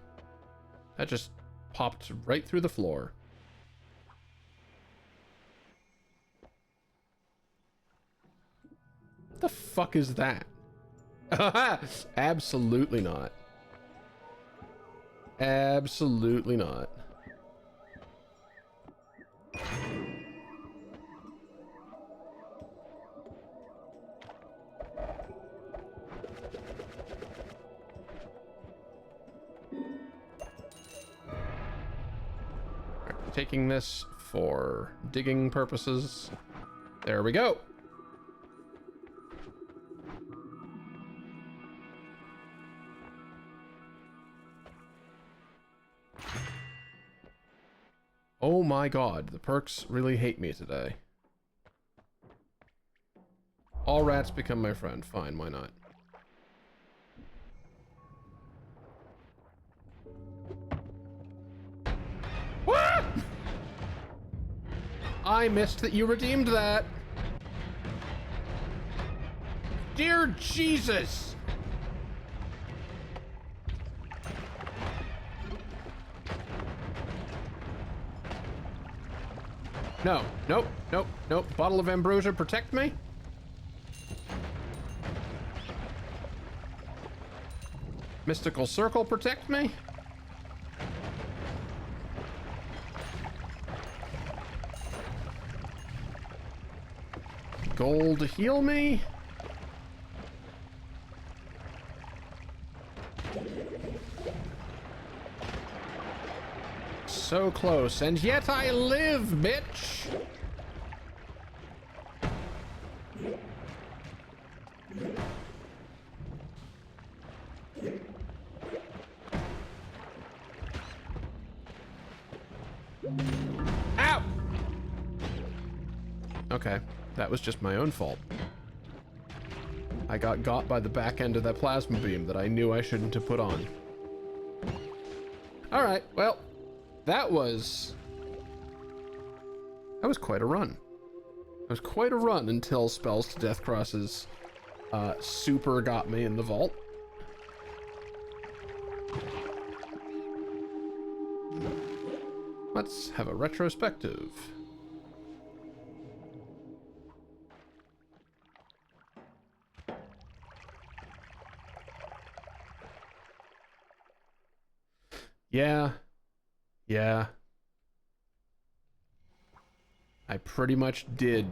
That just popped right through the floor. What the fuck is that? Absolutely not. Absolutely not. Taking this for digging purposes. There we go. Oh my god, the perks really hate me today. All rats become my friend. Fine, why not? What? I missed that you redeemed that. Dear Jesus! No, nope, nope, nope. Bottle of ambrosia, protect me. Mystical circle, protect me. Gold, heal me. So close, and yet I live, bitch! Ow! Okay, that was just my own fault. I got by the back end of that plasma beam that I knew I shouldn't have put on. Alright, well, that was quite a run. It was quite a run until Spells to Death Crosses super got me in the vault. Let's have a retrospective. Yeah. Yeah. I pretty much did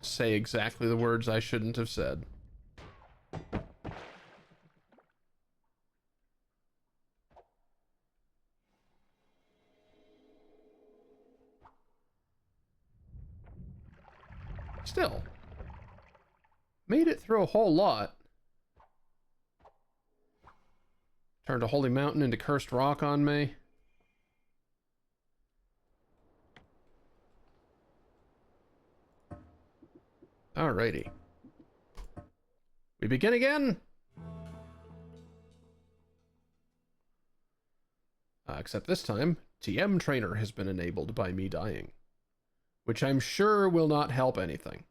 say exactly the words I shouldn't have said. Still, made it through a whole lot. Turned a holy mountain into cursed rock on me. Alrighty. We begin again? Except this time, TM Trainer has been enabled by me dying. Which I'm sure will not help anything.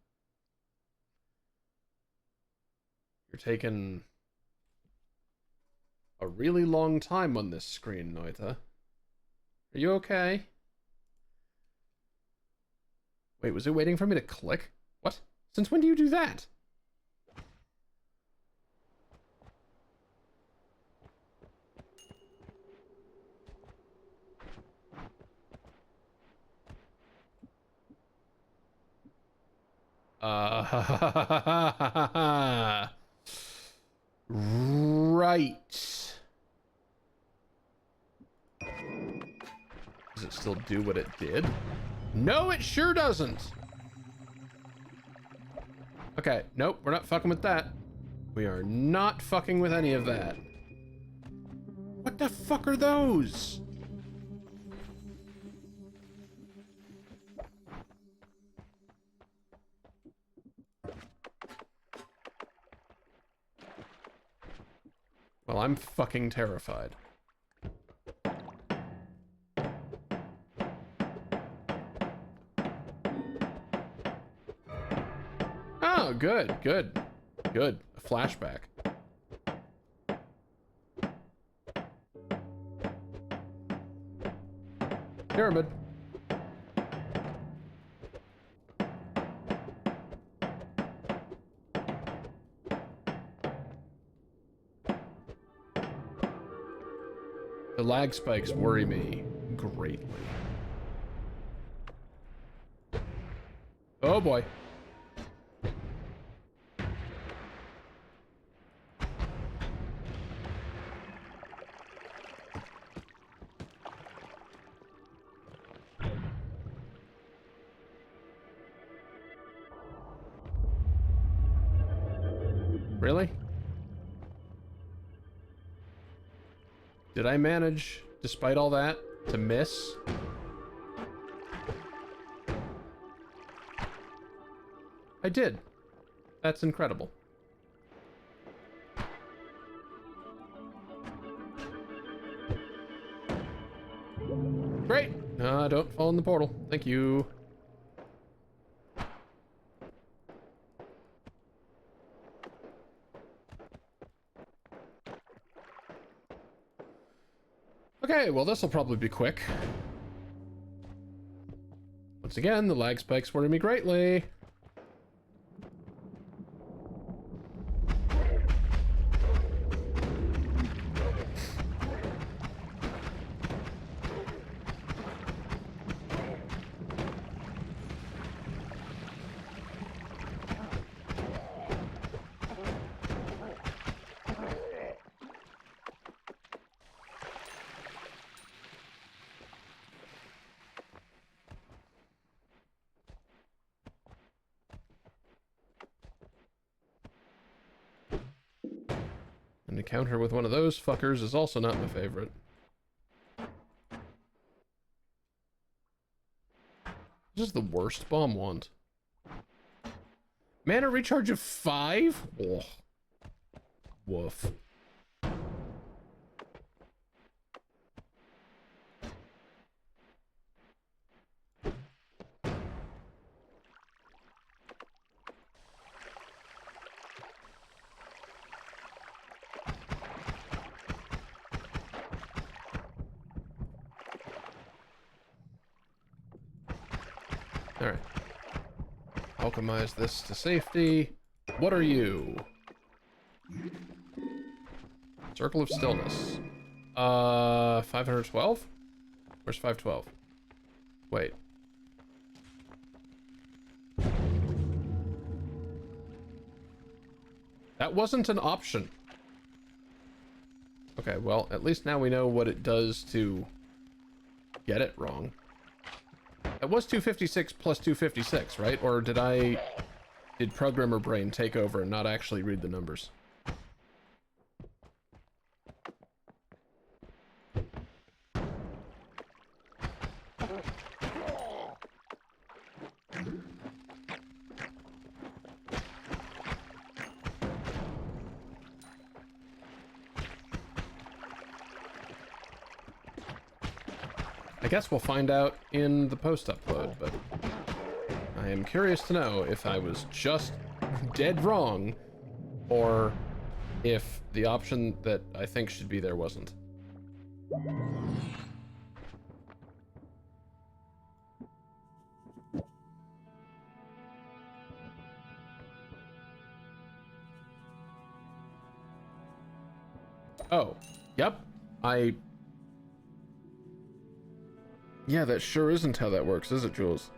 You're taking a really long time on this screen, Noita. Are you okay? Wait, was it waiting for me to click? What? Since when do you do that? Right. Does it still do what it did? No, it sure doesn't. Okay, nope, we're not fucking with that. We are not fucking with any of that. What the fuck are those? Well, I'm fucking terrified. Oh, good, good, good. A flashback. Pyramid. The lag spikes worry me greatly. Oh boy. Really? Did I manage, despite all that, to miss? I did. That's incredible. Great. Don't fall in the portal. Thank you. Okay, well, this will probably be quick. Once again, the lag spikes worry me greatly. An encounter with one of those fuckers is also not my favorite. This is the worst bomb wand. Mana recharge of 5? Oh. Woof. Alright. Alchemize this to safety. What are you? Circle of Stillness. 512? Where's 512? Wait. That wasn't an option. Okay, well, at least now we know what it does to get it wrong. It was 256 plus 256, right? Or did programmer brain take over and not actually read the numbers? I guess we'll find out in the post-upload, but I am curious to know if I was just dead wrong, or if the option that I think should be there wasn't. Oh, yep. Yeah, that sure isn't how that works, is it, Jules?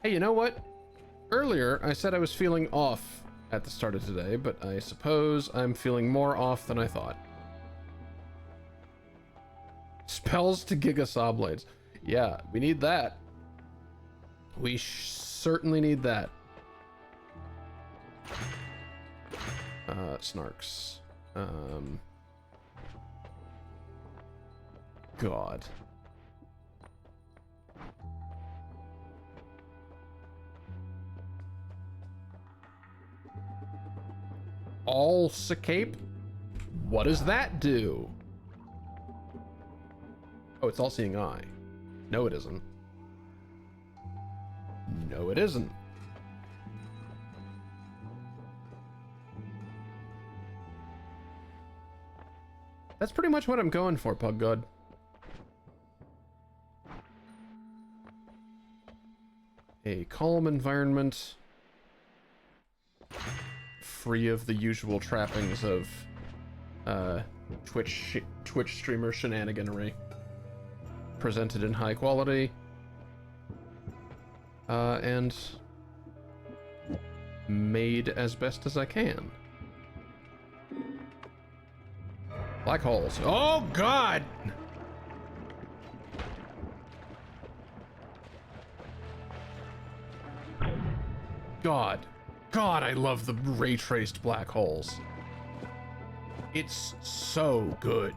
Hey, you know what? Earlier, I said I was feeling off at the start of today, but I suppose I'm feeling more off than I thought. Spells to Giga Saw Blades. Yeah, we need that. We certainly need that. Snarks. God. All Cape? What does that do? Oh, it's All-Seeing Eye. No, it isn't. No, it isn't. That's pretty much what I'm going for, Pug God. A calm environment, free of the usual trappings of Twitch streamer shenaniganery, presented in high quality, and made as best as I can. Black holes. Oh, God! God, I love the ray-traced black holes. It's so good.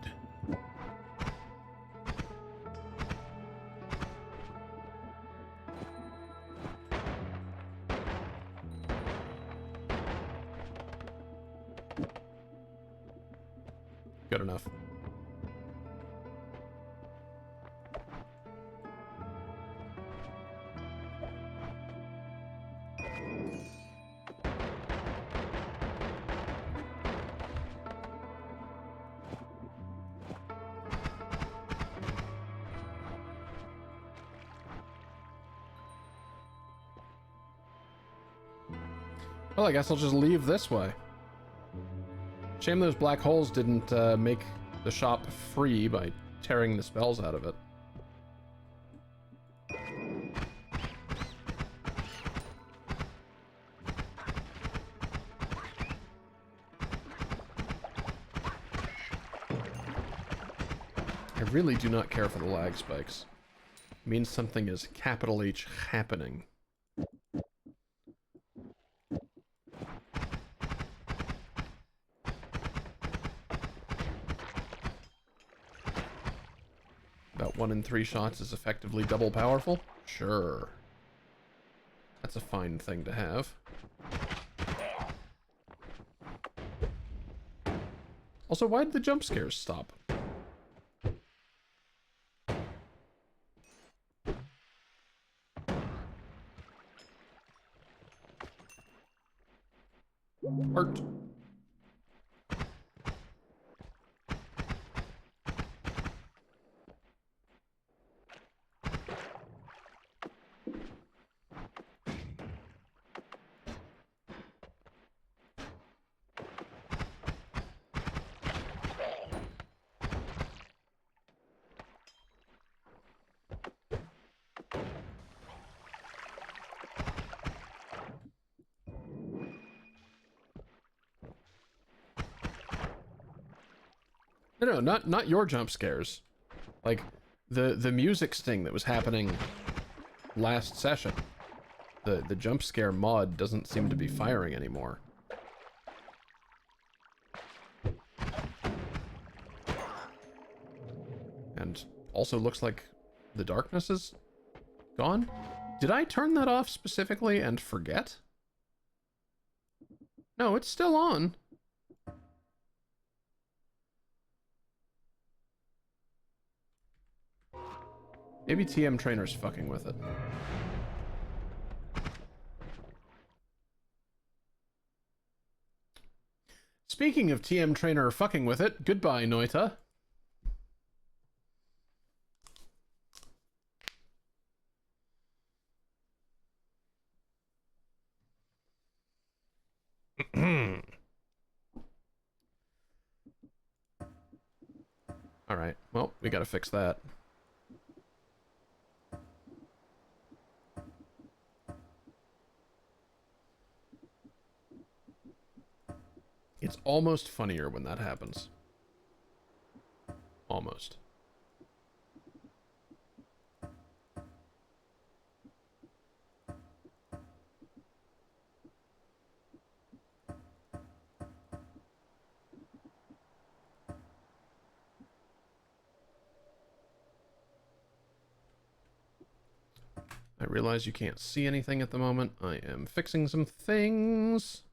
Good enough. Well, I guess I'll just leave this way. Shame those black holes didn't make the shop free by tearing the spells out of it. I really do not care for the lag spikes. It means something is capital H happening. About 1 in 3 shots is effectively double powerful? Sure. That's a fine thing to have. Also, why did the jump scares stop? Art. No, not your jump scares. Like the music sting that was happening last session. The jump scare mod doesn't seem to be firing anymore. And also looks like the darkness is gone. Did I turn that off specifically and forget? No, it's still on. Maybe TM Trainer's fucking with it. Speaking of TM Trainer fucking with it, goodbye, Noita. Alright, well, we gotta fix that. It's almost funnier when that happens. Almost. I realize you can't see anything at the moment. I am fixing some things.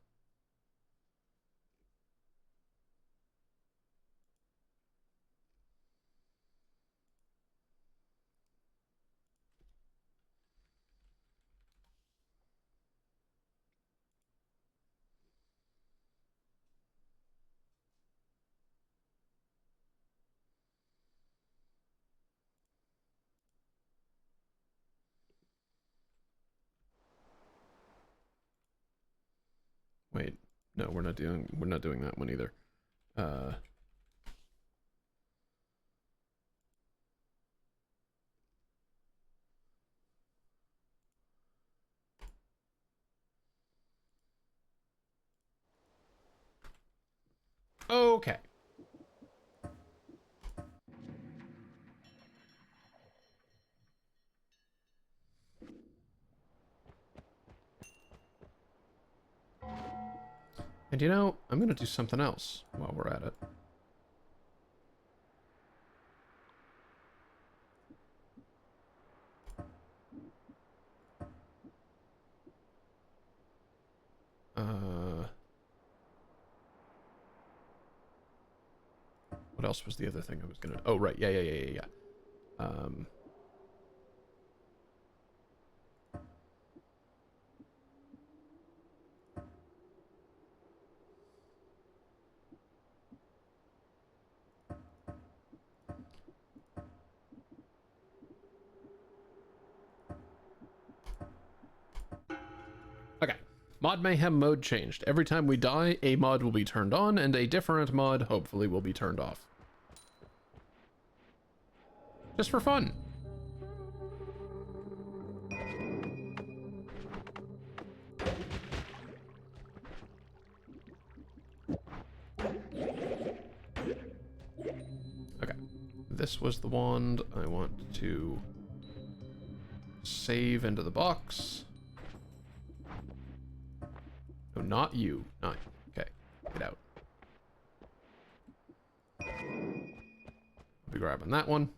Wait, no, we're not doing that one either. Okay. And you know, I'm gonna do something else while we're at it. What else was the other thing I was gonna... Oh, right. Yeah. Okay. Mod Mayhem mode changed. Every time we die, a mod will be turned on, and a different mod, hopefully, will be turned off. Just for fun. Okay. This was the wand. I want to save into the box. No, not you. Not you. Okay. Get out. I'll be grabbing that one.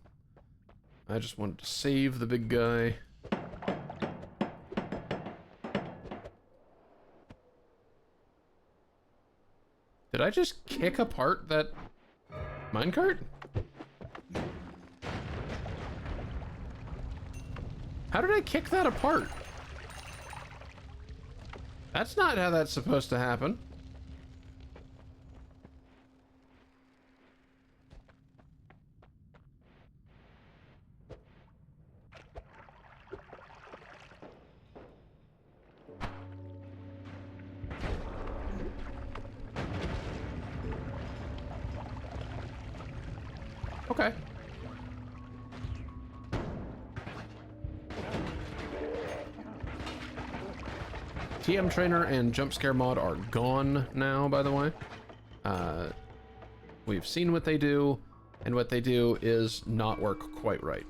I just wanted to save the big guy. Did I just kick apart that minecart? How did I kick that apart? That's not how that's supposed to happen. Okay. TM Trainer and Jump Scare mod are gone now, by the way. We've seen what they do, and what they do is not work quite right.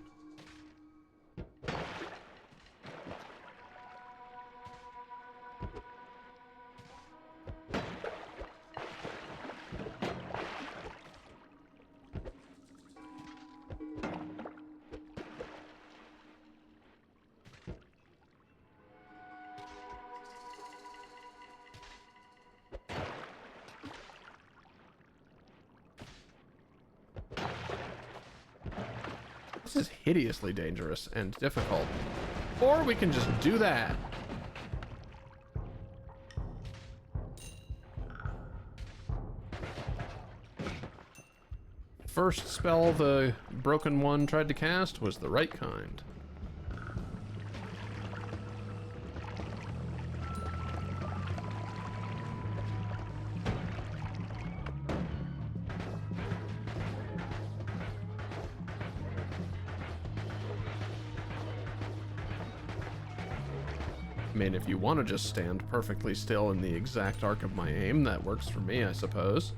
This is hideously dangerous and difficult. Or we can just do that. First spell the broken one tried to cast was the right kind. I mean, if you want to just stand perfectly still in the exact arc of my aim, that works for me, I suppose.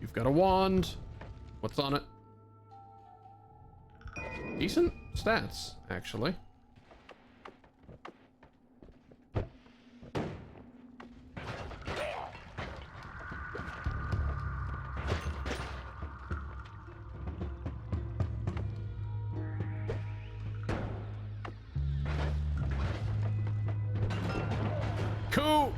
You've got a wand. What's on it? Decent stats, actually. Cool.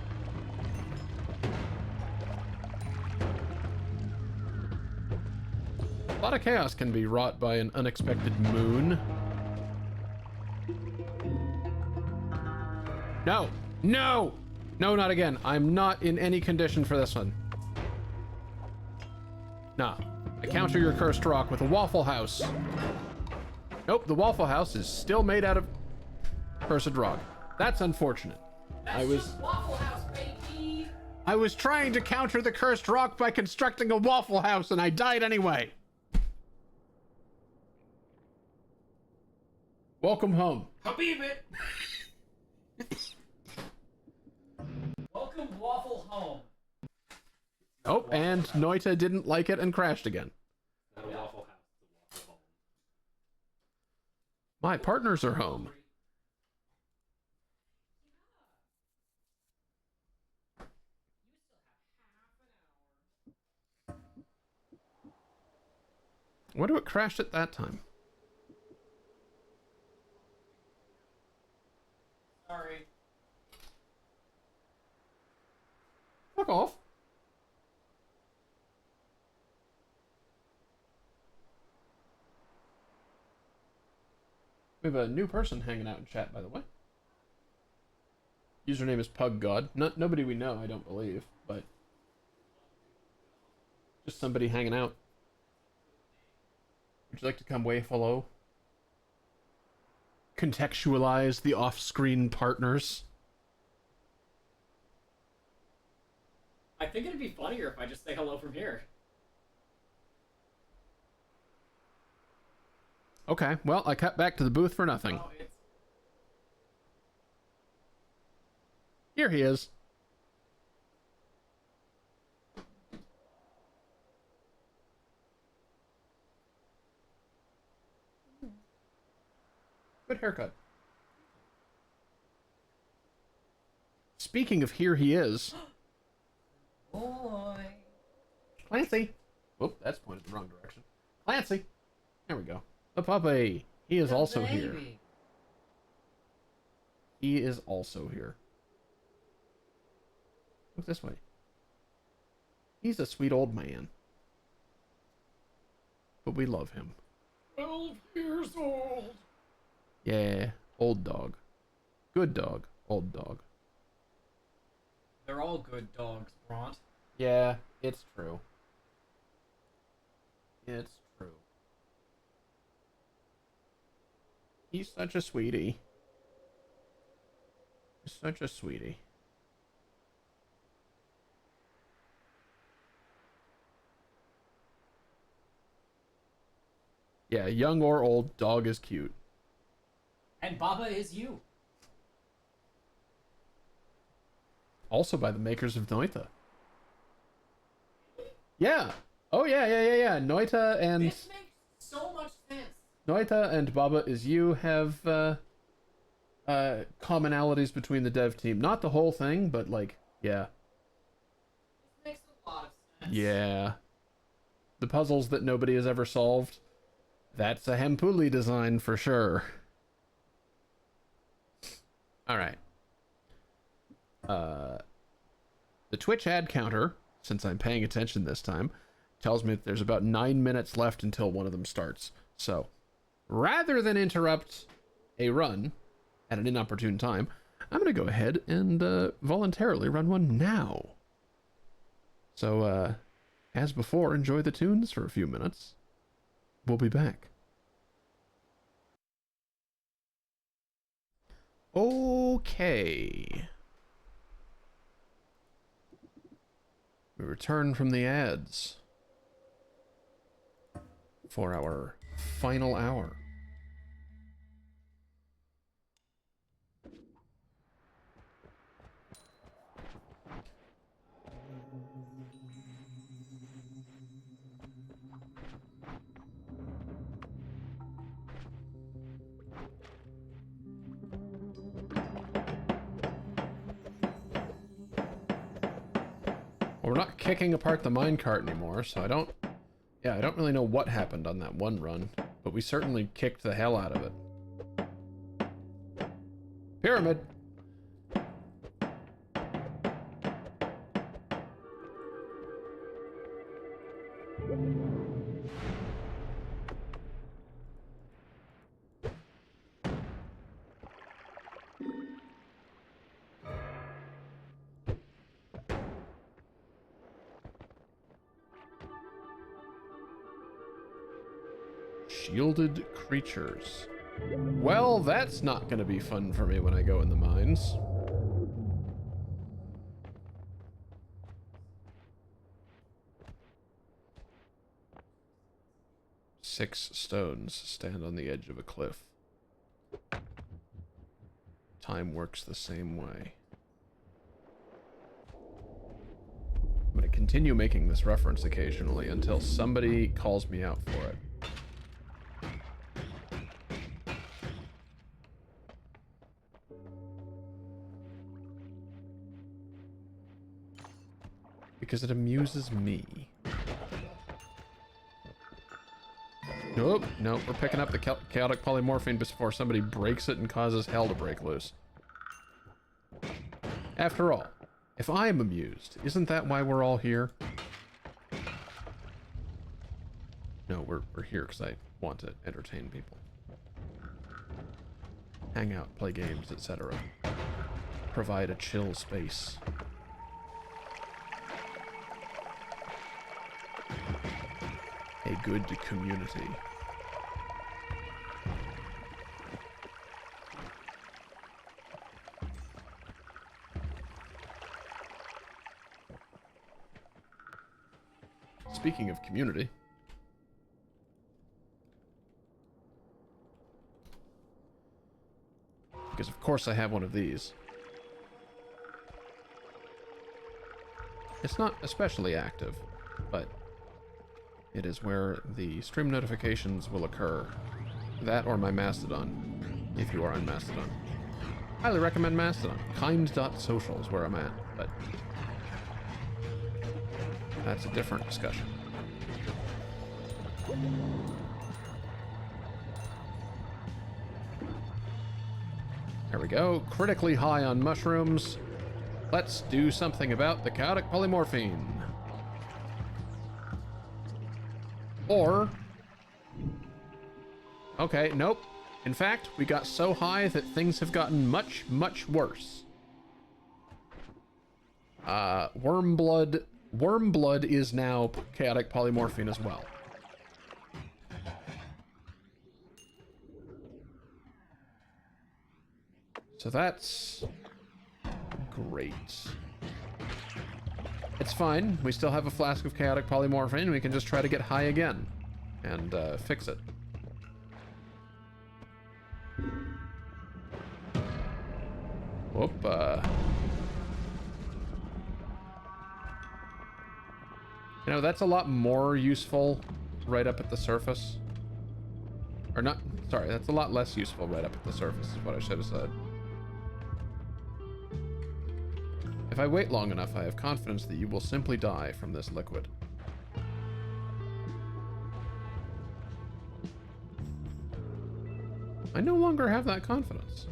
A lot of chaos can be wrought by an unexpected moon. No! No! No, not again. I'm not in any condition for this one. Nah. I counter your cursed rock with a Waffle House. Nope, the Waffle House is still made out of cursed rock. That's unfortunate. That's just Waffle House, baby! I was trying to counter the cursed rock by constructing a Waffle House, and I died anyway. Welcome home. Habib it! Welcome Waffle home. Oh, and Noita didn't like it and crashed again. Not a Waffle House, it's a Waffle home. My partners are home. What do it crashed at that time? Sorry. Fuck off. We have a new person hanging out in chat, by the way. Username is PugGod. Nobody we know, I don't believe, but just somebody hanging out. Would you like to come wave hello? Contextualize the off-screen partners. I think it'd be funnier if I just say hello from here. Okay, well, I cut back to the booth for nothing. Oh, it's... Here he is. Good haircut. Speaking of here he is. Boy. Clancy. Whoop, that's pointed the wrong direction. Clancy. There we go. The puppy. He is also here. He is also here. Look this way. He's a sweet old man. But we love him. 12 years old. Yeah, old dog. Good dog, old dog. They're all good dogs, Bront. Yeah, it's true. It's true. He's such a sweetie. He's such a sweetie. Yeah, young or old, dog is cute. And Baba is you. Also by the makers of Noita. Yeah. Oh yeah. Noita and This makes so much sense. Noita and Baba is you have commonalities between the dev team. Not the whole thing, but like, yeah. This makes a lot of sense. Yeah. The puzzles that nobody has ever solved. That's a Hempuli design for sure. Alright. The Twitch ad counter, since I'm paying attention this time, tells me that there's about 9 minutes left until one of them starts. So, rather than interrupt a run at an inopportune time, I'm going to go ahead and voluntarily run one now. So, as before, enjoy the tunes for a few minutes. We'll be back. Okay. We return from the ads for our final hour. Well, we're not kicking apart the minecart anymore, so I don't really know what happened on that one run, but we certainly kicked the hell out of it. Pyramid! Shielded creatures. Well, that's not going to be fun for me when I go in the mines. Six stones stand on the edge of a cliff. Time works the same way. I'm going to continue making this reference occasionally until somebody calls me out for it. Because it amuses me. Nope, nope, we're picking up the chaotic polymorphine before somebody breaks it and causes hell to break loose. After all, if I am amused, isn't that why we're all here? No, we're here because I want to entertain people. Hang out, play games, etc. Provide a chill space. A good community. Speaking of community, because of course I have one of these. It's not especially active, but it is where the stream notifications will occur. That or my Mastodon, if you are on Mastodon. Highly recommend Mastodon. Kind.social is where I'm at, but that's a different discussion. There we go. Critically high on mushrooms. Let's do something about the chaotic polymorphine. Or... okay, nope. In fact, we got so high that things have gotten much, much worse. Wormblood is now chaotic polymorphine as well. So that's great. It's fine. We still have a flask of chaotic polymorphine. We can just try to get high again and fix it. Whoop. You know, that's a lot more useful right up at the surface. Or not, sorry, that's a lot less useful right up at the surface is what I should have said. If I wait long enough, I have confidence that you will simply die from this liquid. I no longer have that confidence.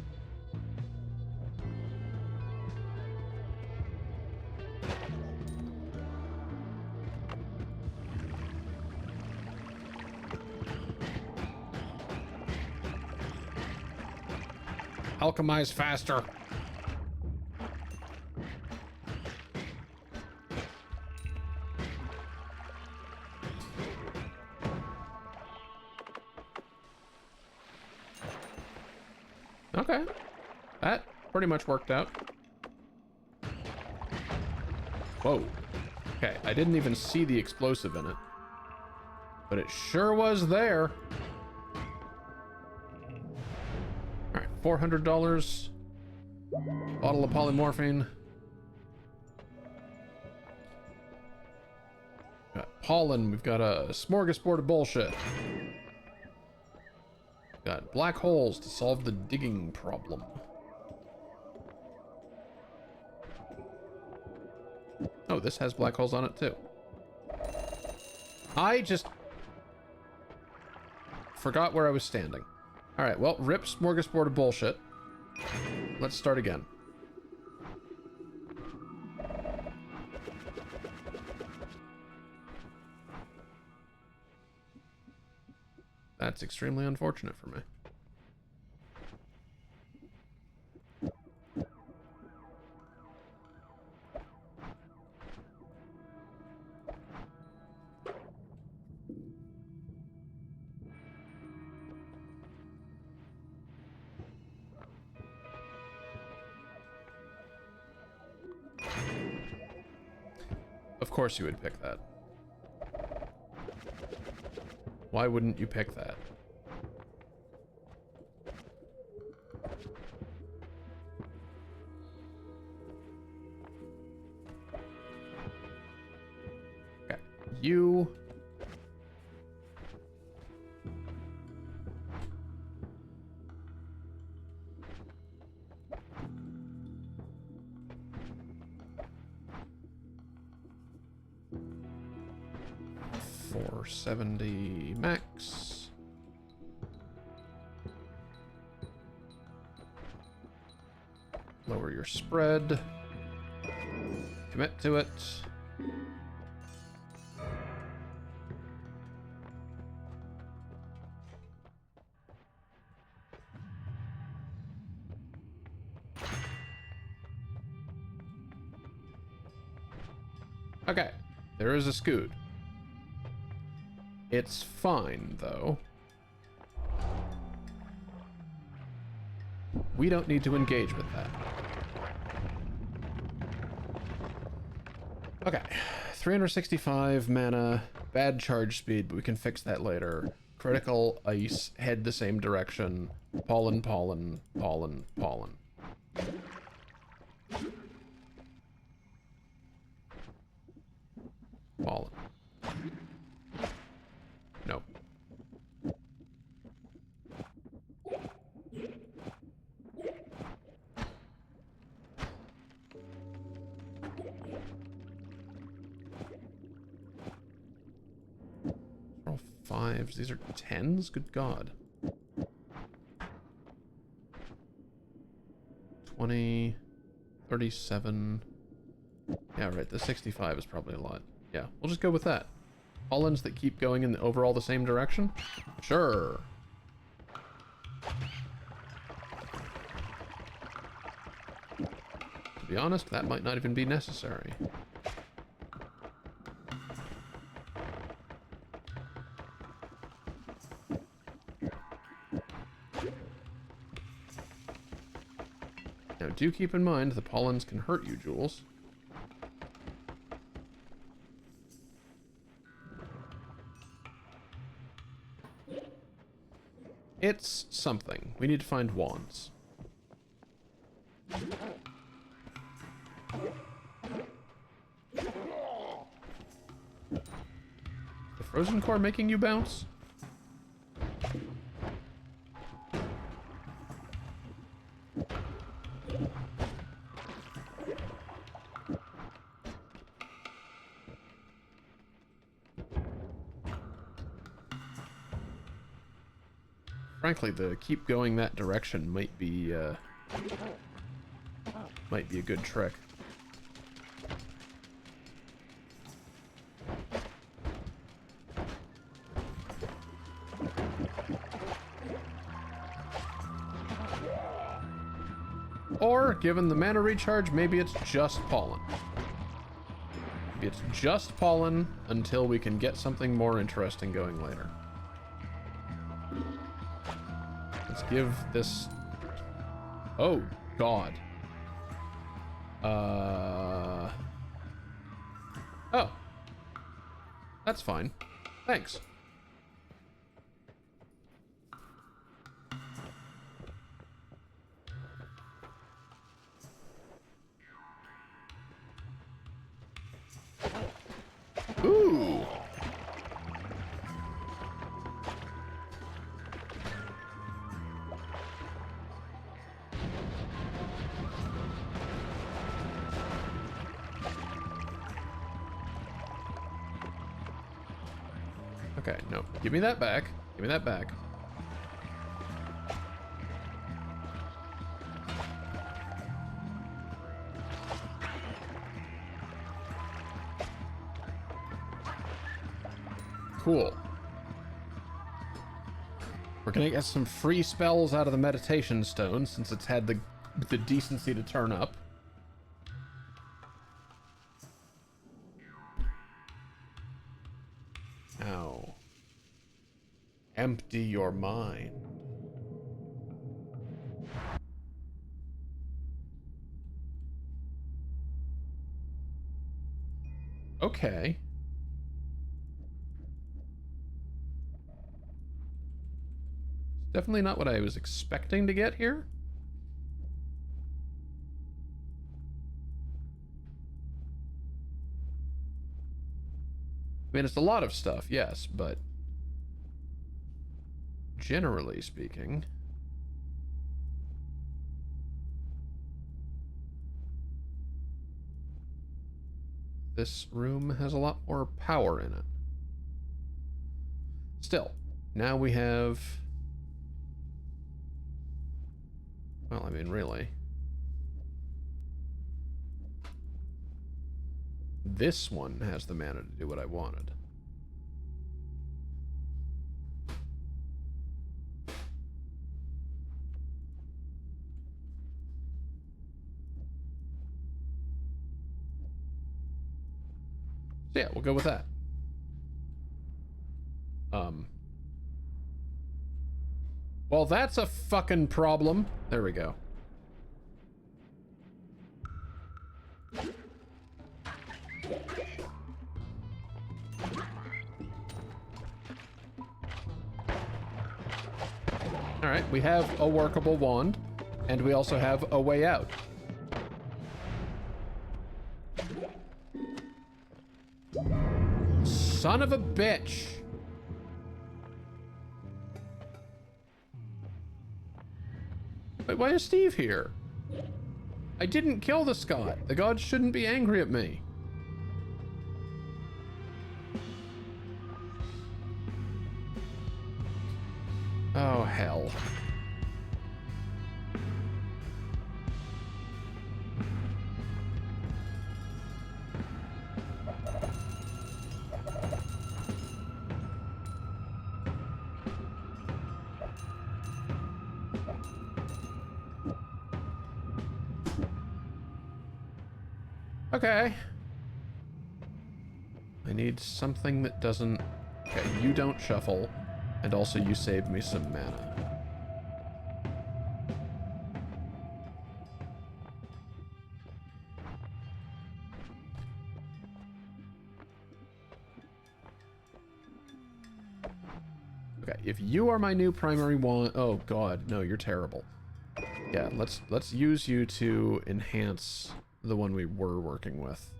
Alchemize faster. Okay. That pretty much worked out. Whoa. Okay, I didn't even see the explosive in it. But it sure was there. Alright, $400. Bottle of polymorphine. Got pollen. We've got a smorgasbord of bullshit. Got black holes to solve the digging problem. Oh, this has black holes on it too. I just forgot where I was standing. Alright, well, rip smorgasbord of bullshit. Let's start again. That's extremely unfortunate for me. Of course you would pick that. Why wouldn't you pick that? Okay, you... $470 max. Lower your spread. Commit to it. Okay, there is a scoot. It's fine, though. We don't need to engage with that. Okay, 365 mana, bad charge speed, but we can fix that later. Critical ice, head the same direction. Pollen, pollen, pollen, pollen. Pollen. Nope. All fives. These are tens? Good God. 20, 37. Yeah, right. The 65 is probably a lot. Yeah, we'll just go with that. Pollens that keep going in the overall the same direction? Sure. To be honest, that might not even be necessary. Now, do keep in mind the pollens can hurt you, Jules. It's something. We need to find wands. The frozen core making you bounce? Frankly, the keep going that direction might be a good trick. Or, given the mana recharge, maybe it's just pollen. Maybe it's just pollen until we can get something more interesting going later. Let's give this... Oh, God. Oh. That's fine. Thanks. Ooh. Okay, no. Give me that back. Give me that back. Cool. We're gonna get some free spells out of the meditation stone since it's had the decency to turn up. Now, empty your mind. Okay. Definitely not what I was expecting to get here. I mean, it's a lot of stuff, yes, but generally speaking, this room has a lot more power in it. Still, now we have... Well, I mean, really. This one has the mana to do what I wanted. So yeah, we'll go with that. Well, that's a fucking problem. There we go. Alright, we have a workable wand, and we also have a way out. Son of a bitch! Wait, why is Steve here? I didn't kill the Scot. The gods shouldn't be angry at me. Oh, hell. Okay. I need something that doesn't... Okay, you don't shuffle, and also you save me some mana. Okay, if you are my new primary wand... Oh god, no, you're terrible. Yeah, let's use you to enhance the one we were working with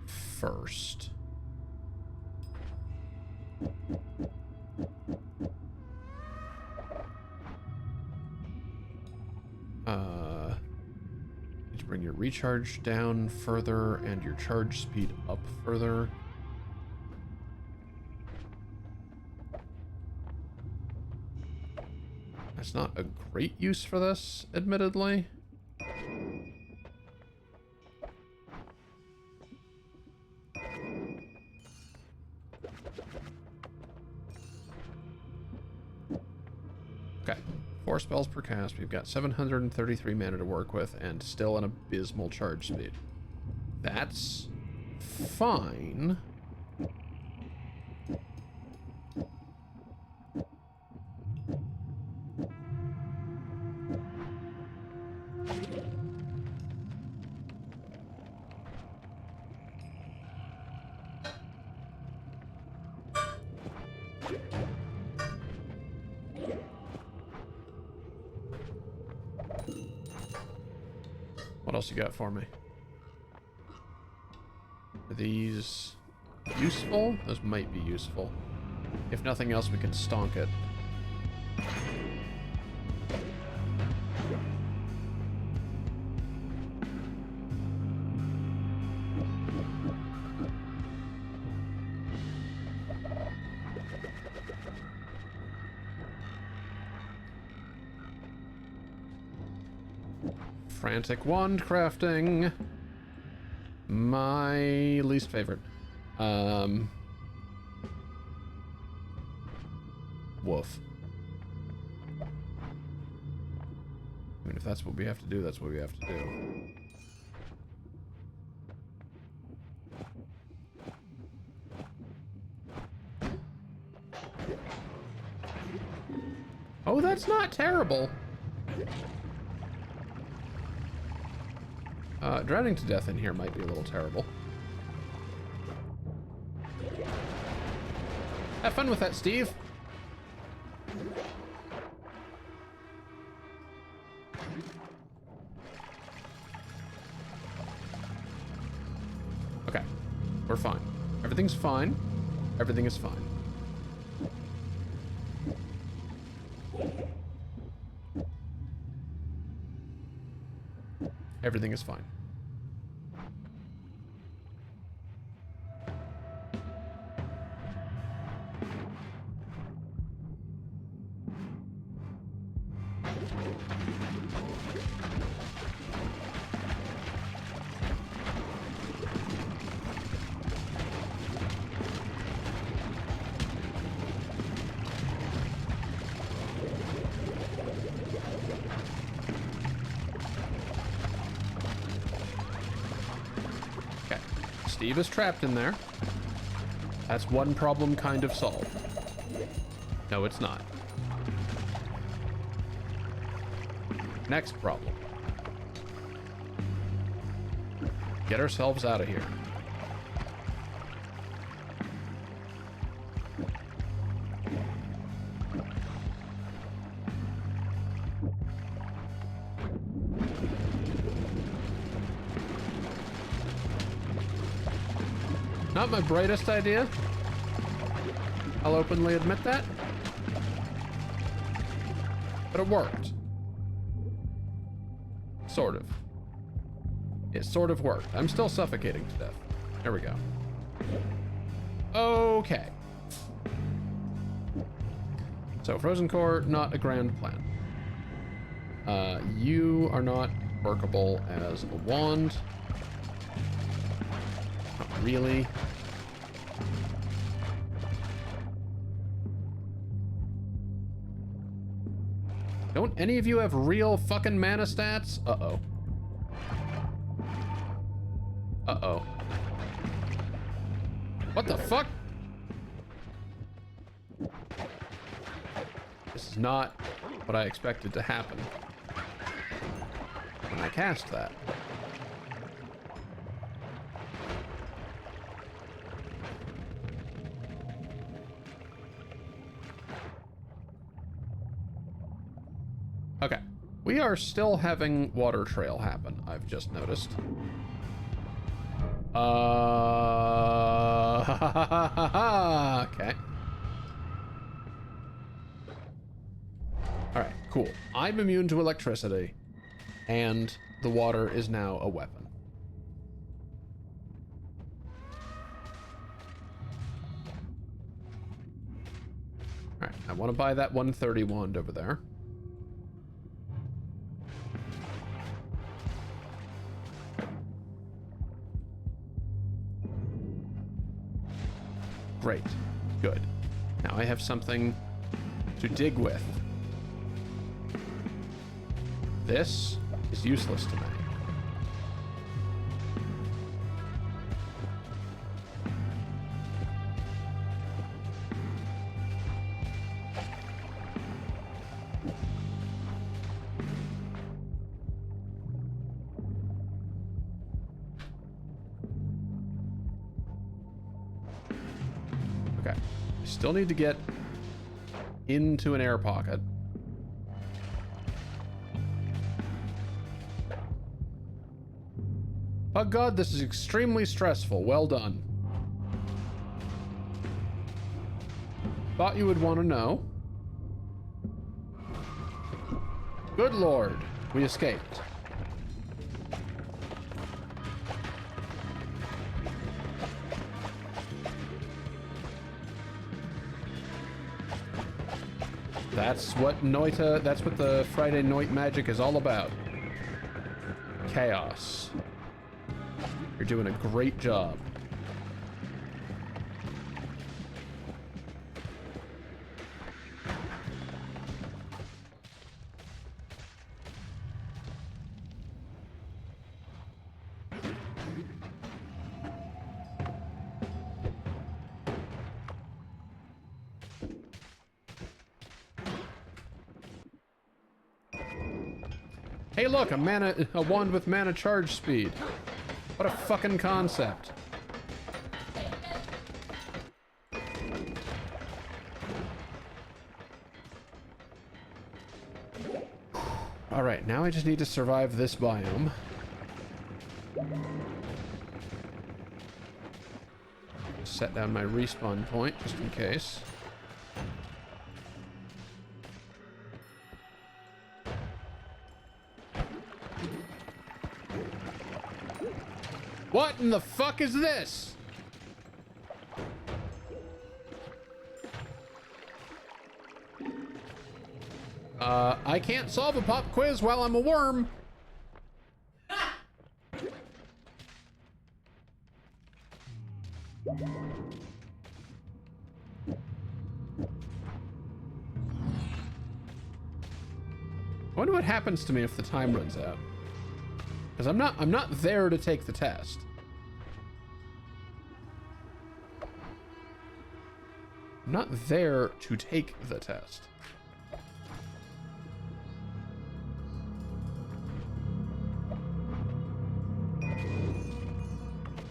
first. Need to bring your recharge down further and your charge speed up further. That's not a great use for this, admittedly. Okay, 4 spells per cast. We've got 733 mana to work with and still an abysmal charge speed. That's fine. What else you got for me? Are these useful? Those might be useful. If nothing else, we can stonk it. Frantic wand crafting. My least favorite. Woof. I mean, if that's what we have to do, that's what we have to do. Oh, that's not terrible. Drowning to death in here might be a little terrible. Have fun with that, Steve. Okay, we're fine. Everything's fine. Everything is fine. Everything is fine. Steve is trapped in there. That's one problem kind of solved. No, it's not. Next problem. Get ourselves out of here. Not my brightest idea. I'll openly admit that. But it worked. Sort of. It sort of worked. I'm still suffocating to death. There we go. Okay. So, Frozen Core, not a grand plan. You are not workable as a wand. Not really. Don't any of you have real fucking mana stats? Uh-oh. Uh-oh. What the fuck? This is not what I expected to happen when I cast that. Okay. We are still having water trail happen, I've just noticed. Okay. Alright, cool. I'm immune to electricity, and the water is now a weapon. Alright, I want to buy that 130 wand over there. Great. Good. Now I have something to dig with. This is useless to me. Okay. I still need to get into an air pocket. Oh god, this is extremely stressful. Well done. Thought you would want to know. Good lord, we escaped. That's what Noita, that's what the Friday Noit magic is all about. Chaos. You're doing a great job. Hey look, a wand with mana charge speed. What a fucking concept. Alright, now I just need to survive this biome. Set down my respawn point, just in case. What in the fuck is this? I can't solve a pop quiz while I'm a worm. I wonder what happens to me if the time runs out. Because I'm not there to take the test. I'm not there to take the test.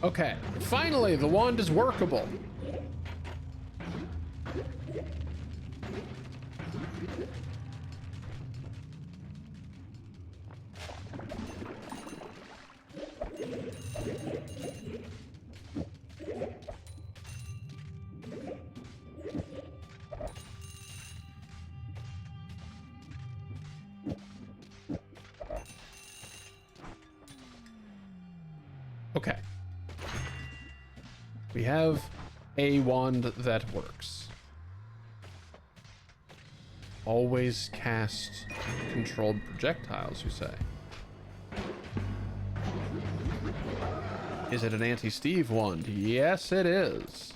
Okay, finally the wand is workable. Okay. We have a wand that works. Always cast controlled projectiles, you say? Is it an anti-Steve wand? Yes, it is.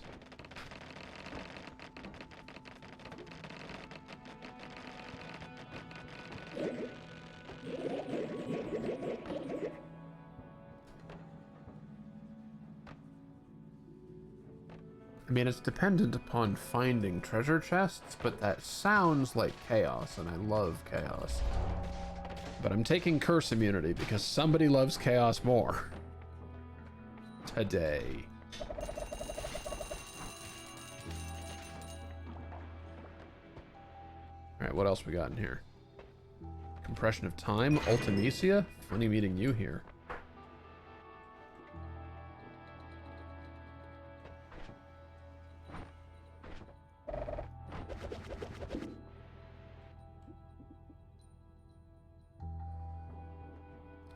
I mean, it's dependent upon finding treasure chests, but that sounds like chaos, and I love chaos. But I'm taking curse immunity because somebody loves chaos more. Today. Alright, what else we got in here? Compression of time, Ultimecia? Funny meeting you here.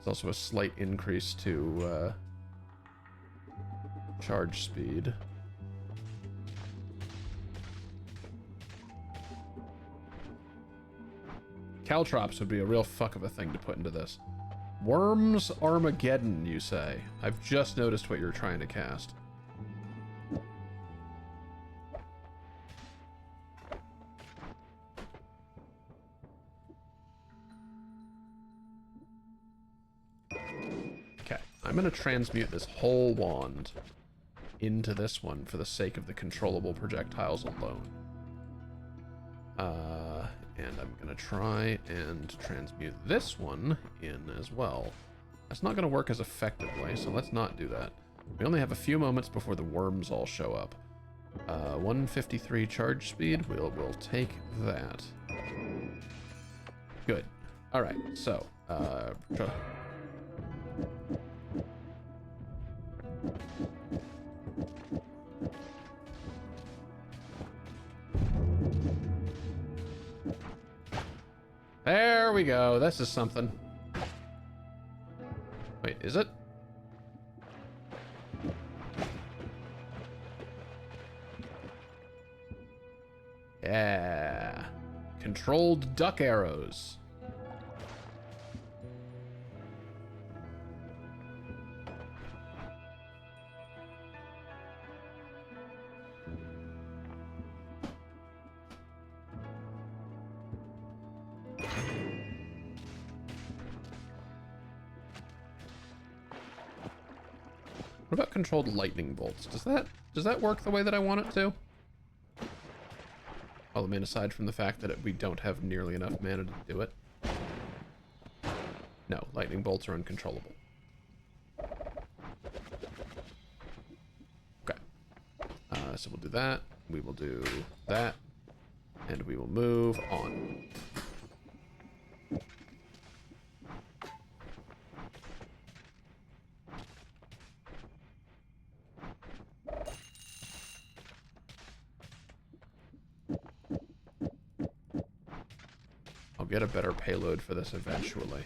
Also a slight increase to charge speed. Caltrops would be a real fuck of a thing to put into this. Worms Armageddon, you say? I've just noticed what you're trying to cast. I'm going to transmute this whole wand into this one for the sake of the controllable projectiles alone. And I'm going to try and transmute this one in as well. That's not going to work as effectively, so let's not do that. We only have a few moments before the worms all show up. 153 charge speed, we'll take that. Good. Alright, so, we go. This is something. Wait, is it? Yeah. Controlled duck arrows. What about controlled lightning bolts? Does that work the way that I want it to? Well, I mean, aside from the fact that we don't have nearly enough mana to do it. No, lightning bolts are uncontrollable. Okay. So we'll do that. We will do that. And we will move on. I'll get a better payload for this eventually.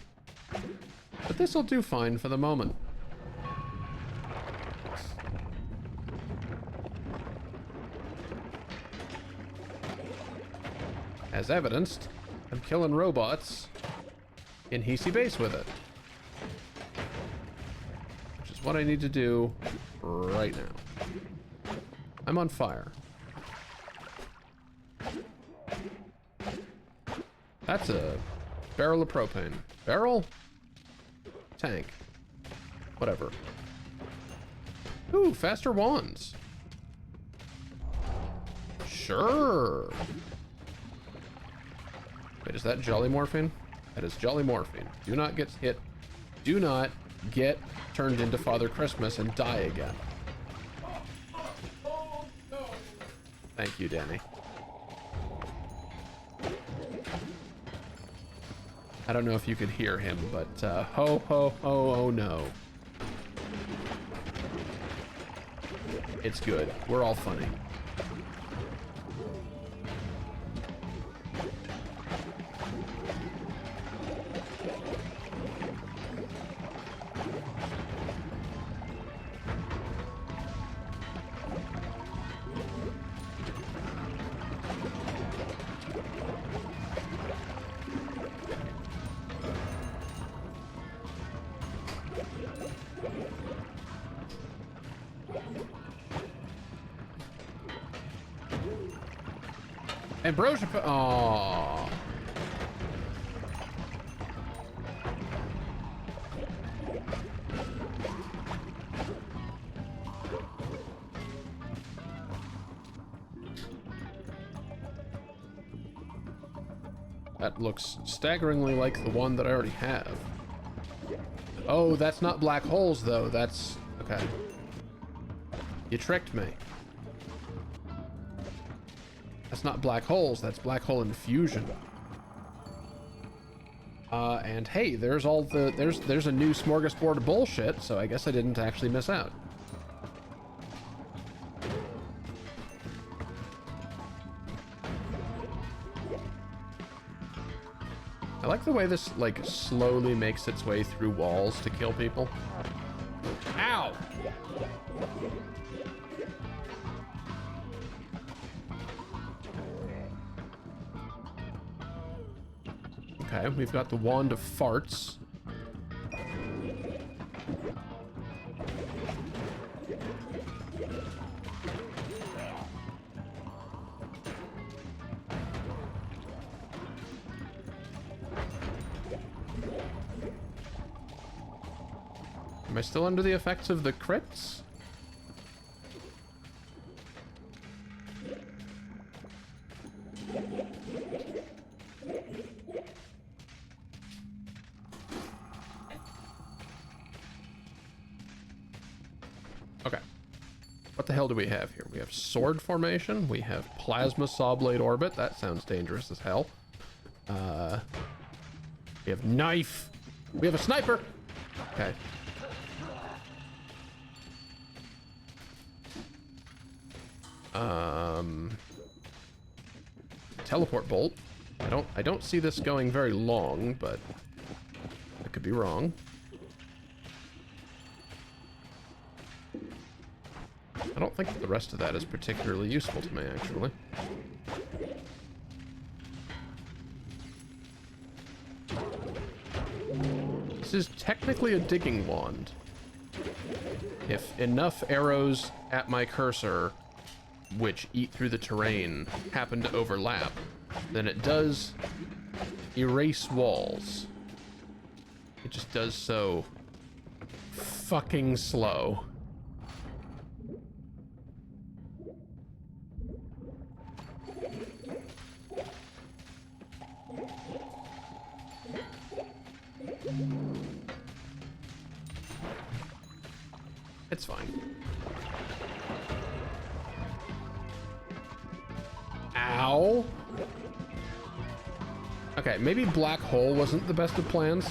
But this will do fine for the moment. As evidenced, I'm killing robots in Hisi Base with it. Which is what I need to do right now. I'm on fire. That's a barrel of propane. Barrel? Tank. Whatever. Ooh, faster wands. Sure. Wait, is that Jolly Morphine? That is Jolly Morphine. Do not get hit. Do not get turned into Father Christmas and die again. Thank you, Danny. I don't know if you could hear him, but ho, ho, ho, oh no. It's good. We're all funny. Ambrosia. Aww. That looks staggeringly like the one that I already have. Oh, that's not black holes, though. That's... okay. You tricked me. That's not black holes, that's black hole infusion. And hey, there's all the... there's a new smorgasbord of bullshit, so I guess I didn't actually miss out. I like the way this, like, slowly makes its way through walls to kill people. Ow! Okay, we've got the Wand of Farts. Am I still under the effects of the crits? Okay. What the hell do we have here? We have sword formation. We have plasma saw blade orbit. That sounds dangerous as hell. We have knife. We have a sniper. Okay. Teleport bolt. I don't see this going very long, but I could be wrong. I don't think that the rest of that is particularly useful to me, actually. This is technically a digging wand. If enough arrows at my cursor, which eat through the terrain, happen to overlap, then it does erase walls. It just does so fucking slow. It's fine. Ow. Okay, maybe black hole wasn't the best of plans.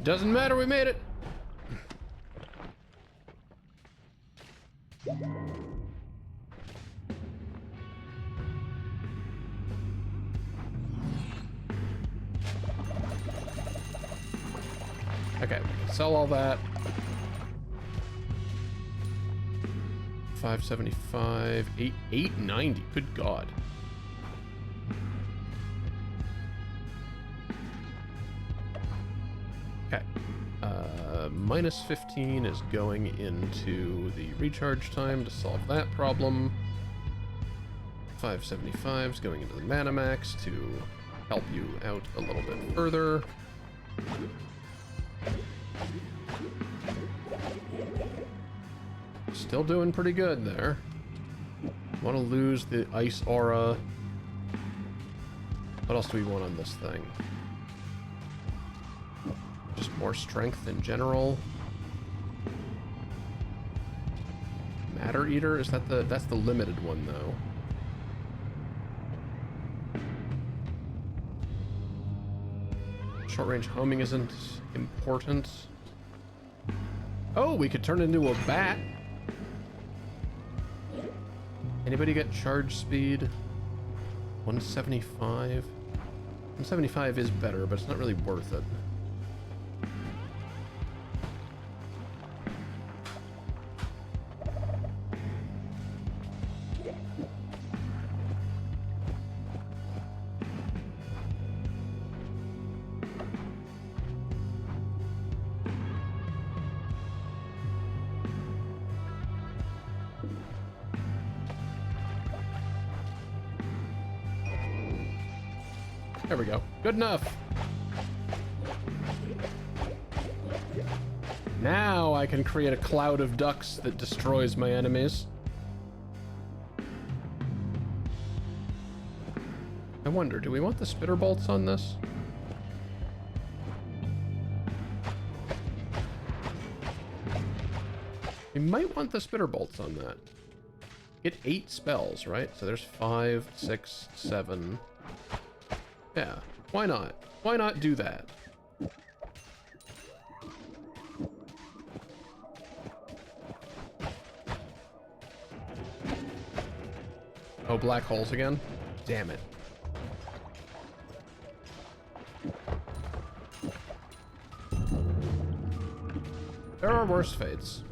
Doesn't matter, we made it. Okay, sell all that. 575, 890. Good God. Okay. Minus 15 is going into the recharge time to solve that problem. 575 is going into the mana max to help you out a little bit further. Still doing pretty good there. Want to lose the ice aura. What else do we want on this thing? Just more strength in general. Matter Eater? Is that that's the limited one though? Short range homing isn't important. Oh, we could turn into a bat. Anybody get charge speed? 175? 175 is better, but it's not really worth it. There we go. Good enough. Now I can create a cloud of ducks that destroys my enemies. I wonder, do we want the spitter bolts on this? We might want the spitter bolts on that. Get 8 spells, right? So there's 5, 6, 7... Yeah, why not? Why not do that? Oh, black holes again? Damn it. There are worse fates.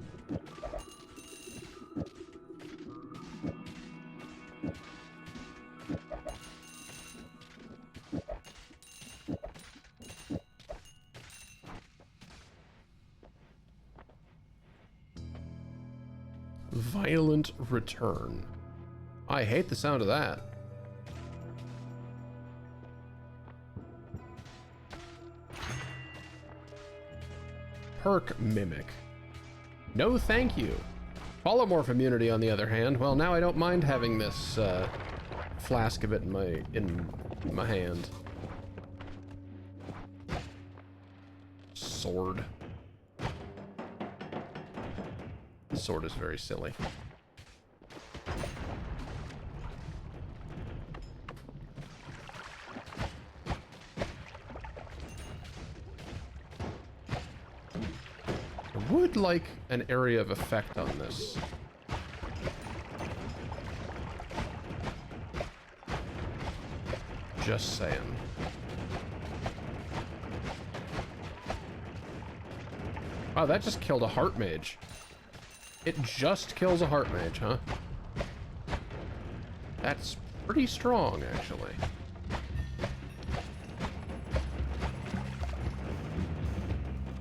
Violent return. I hate the sound of that. Perk Mimic. No thank you. Polymorph immunity, on the other hand, well, now I don't mind having this flask of it in my hand. Sword. The sword is very silly. would like an area of effect on this. Just saying. Wow, that just killed a heart mage. It just kills a heart mage, huh? That's pretty strong, actually.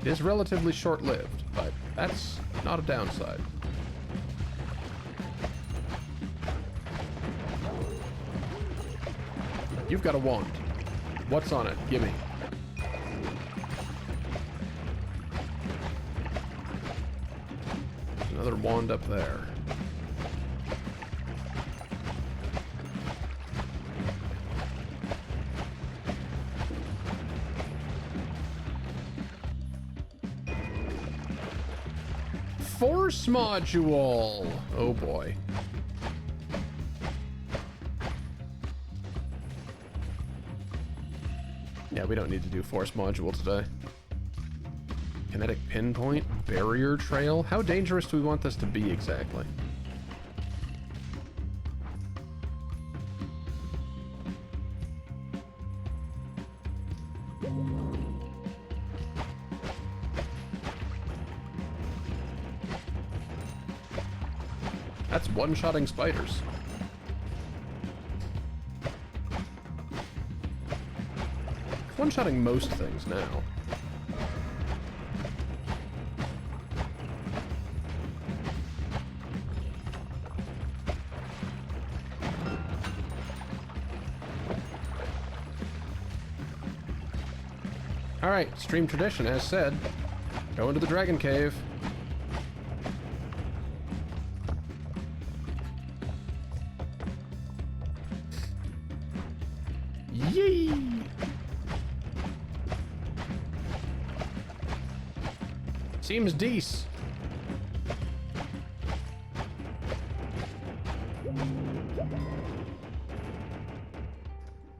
It is relatively short-lived, but that's not a downside. You've got a wand. What's on it? Gimme. Another wand up there. Force module! Oh boy. Yeah, we don't need to do force module today. Kinetic pinpoint, barrier trail. How dangerous do we want this to be exactly? That's one-shotting spiders. One-shotting most things now. Alright, stream tradition, as said. Go into the dragon cave. Yee! Seems decent.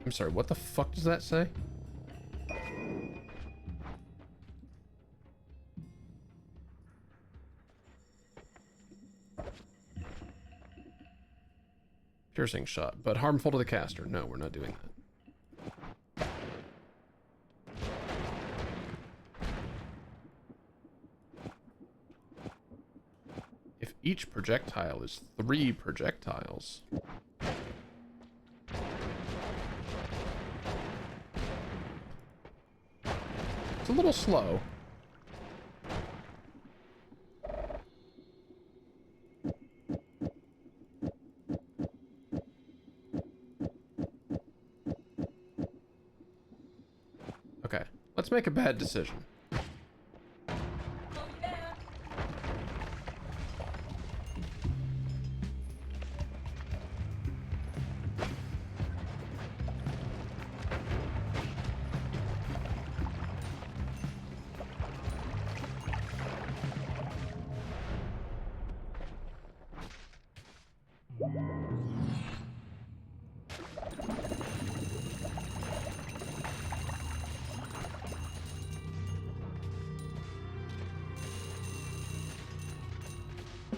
I'm sorry, what the fuck does that say? Piercing shot, but harmful to the caster. No, we're not doing that. If each projectile is 3 projectiles... It's a little slow. Okay, let's make a bad decision.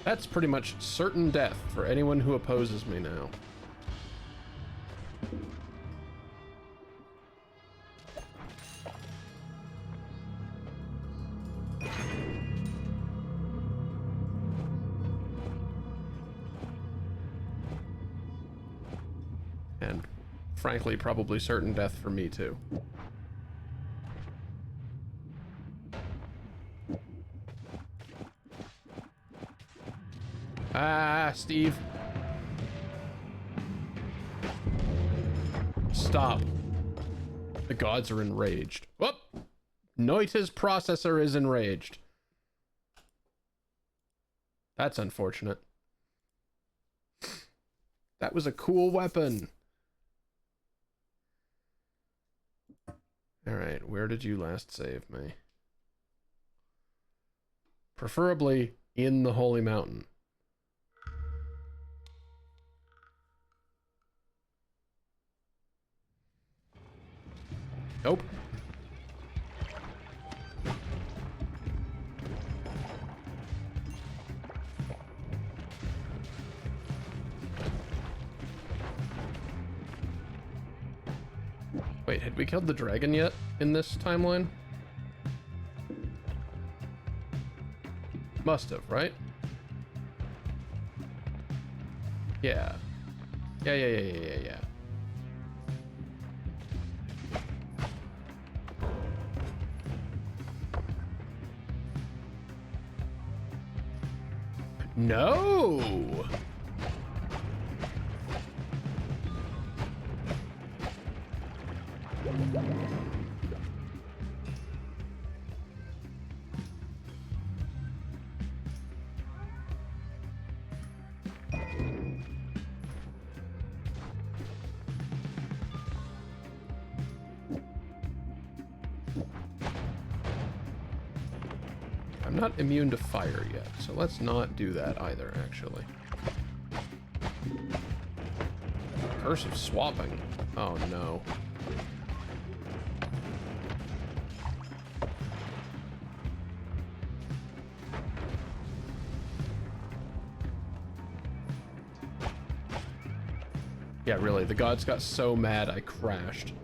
That's pretty much certain death for anyone who opposes me now. And frankly, probably certain death for me too. Ah, Steve. Stop. The gods are enraged. Whoop! Noit's processor is enraged. That's unfortunate. That was a cool weapon. Alright, where did you last save me? Preferably in the Holy Mountain. Nope. We killed the dragon yet in this timeline? Must have, right? Yeah. Yeah. No! I'm not immune to fire yet, so let's not do that either, actually. Curse of swapping. Oh no. Yeah, really, the gods got so mad I crashed.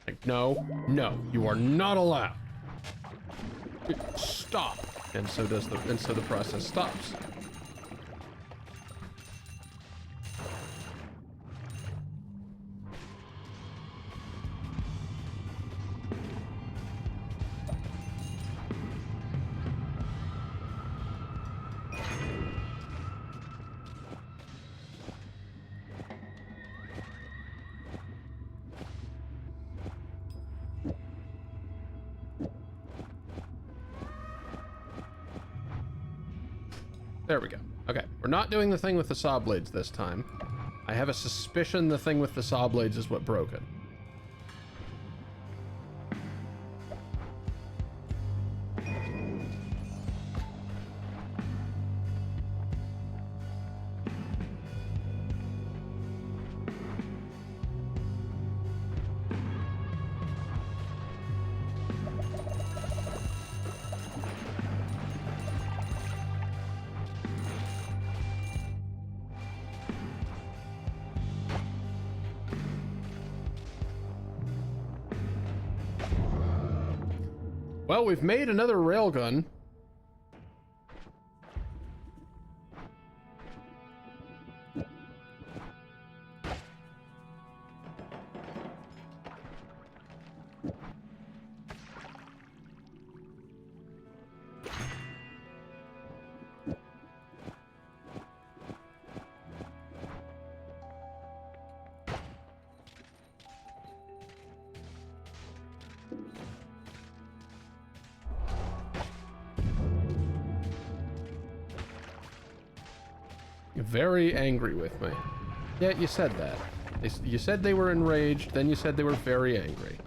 Like, no, you are not allowed. Stop. And so the process stops. There we go. Okay, we're not doing the thing with the saw blades this time. I have a suspicion the thing with the saw blades is what broke it. Well, we've made another railgun. Very angry with me. Yeah, you said that. You said they were enraged, then you said they were very angry.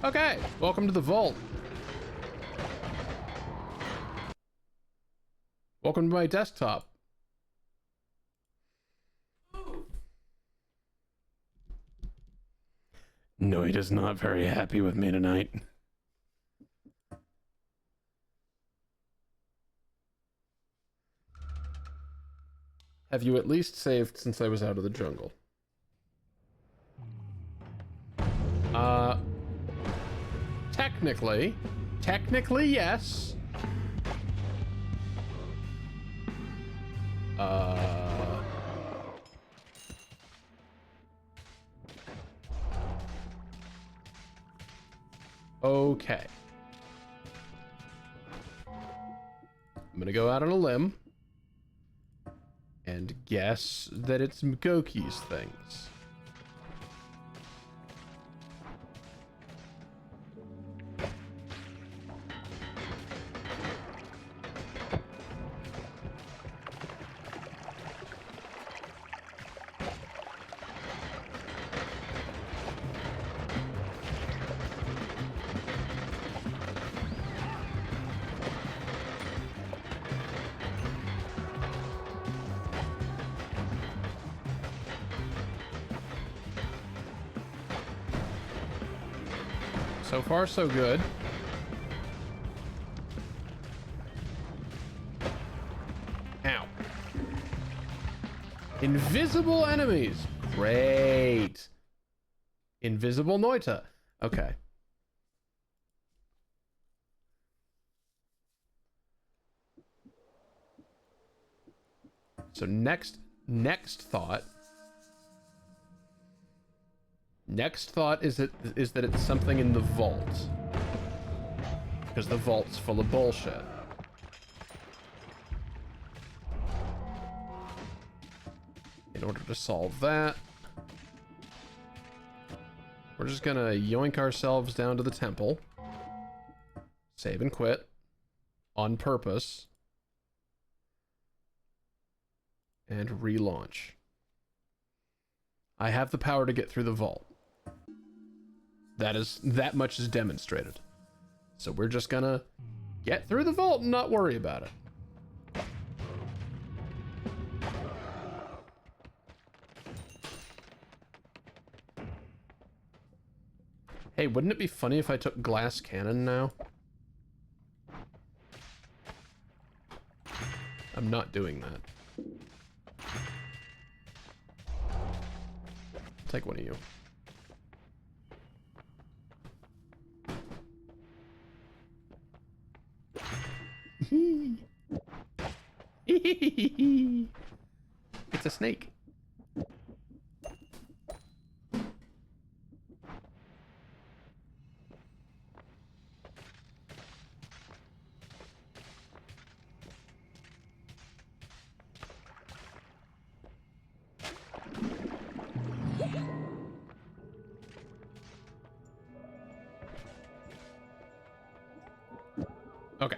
Okay, welcome to the vault. Welcome to my desktop. Noit is not very happy with me tonight. Have you at least saved since I was out of the jungle? Technically, yes. Okay. I'm gonna go out on a limb and guess that it's Mkoki's things. So far, so good. Ow. Invisible enemies. Great. Invisible Noita. Okay. So next thought. Next thought is that it's something in the vault. Because the vault's full of bullshit. In order to solve that, we're just gonna yoink ourselves down to the temple. Save and quit. On purpose. And relaunch. I have the power to get through the vault. That much is demonstrated. So we're just gonna get through the vault and not worry about it. Hey, wouldn't it be funny if I took glass cannon now? I'm not doing that. Take one of you. It's a snake. Okay.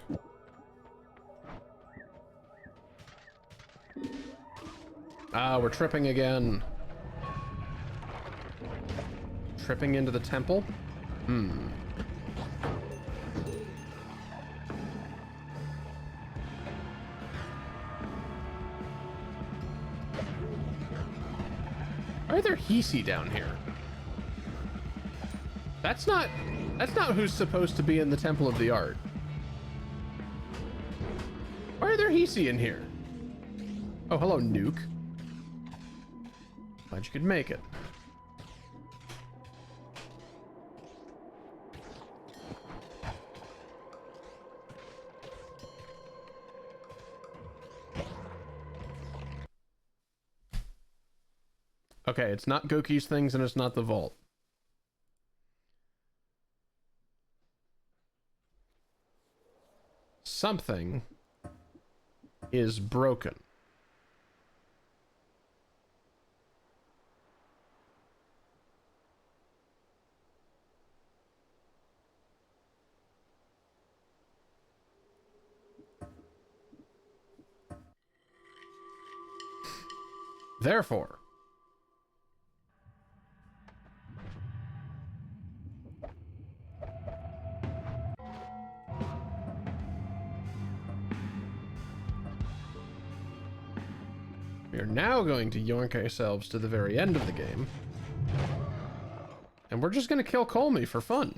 Ah, we're tripping again. Tripping into the temple? Hmm. Why are there Hisi down here? That's not who's supposed to be in the Temple of the Art. Why are there Hisi in here? Oh, hello, Nuke. Glad you could make it. Okay, it's not Goki's things and it's not the vault. Something is broken. Therefore, we are now going to yoink ourselves to the very end of the game. And we're just going to kill Colmy for fun.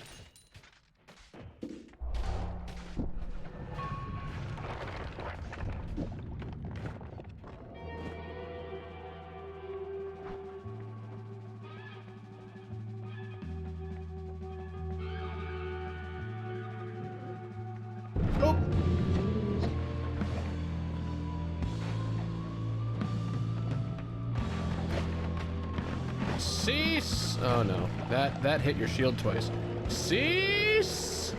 Oh! Cease! Oh no, that hit your shield twice. Cease!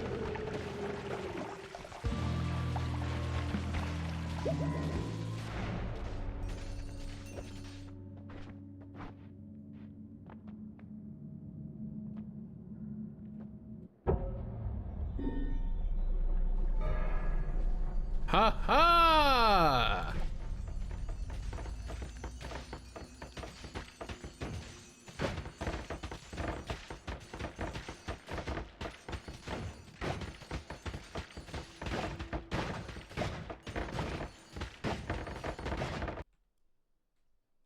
Ha ha!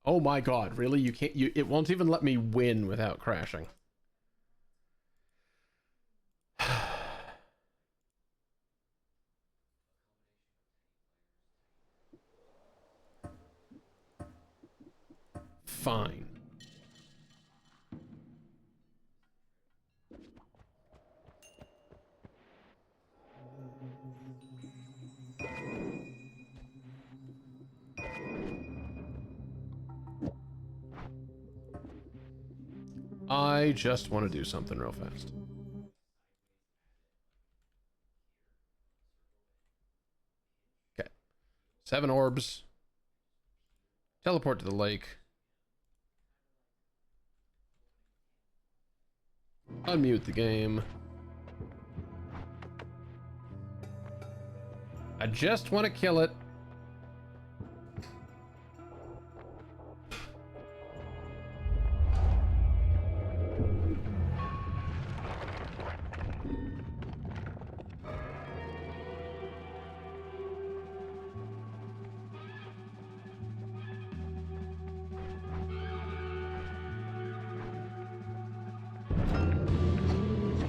Oh my god, really? You can't, it won't even let me win without crashing. fine. I just want to do something real fast. Okay. 7 orbs. Teleport to the lake. Unmute the game. I just want to kill it.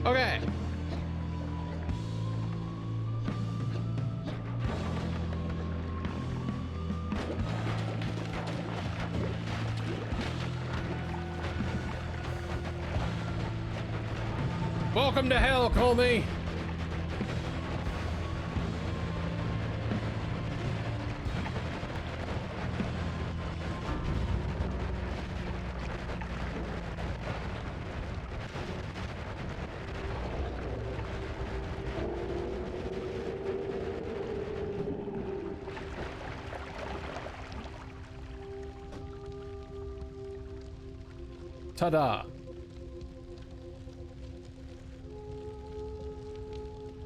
Okay. Welcome to hell, Colby. Ta-da.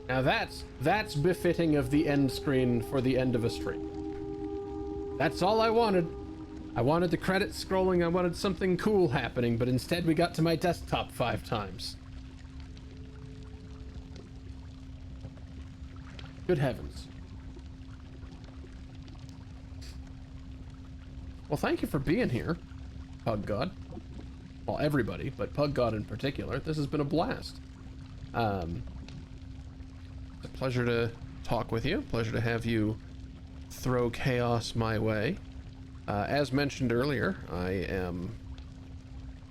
Now that's befitting of the end screen for the end of a stream. That's all I wanted. I wanted the credits scrolling, I wanted something cool happening, but instead we got to my desktop 5 times. Good heavens. Well, thank you for being here, Pug God. Well, everybody, but Pug God in particular. This has been a blast. It's a pleasure to talk with you. Pleasure to have you throw chaos my way. As mentioned earlier, I am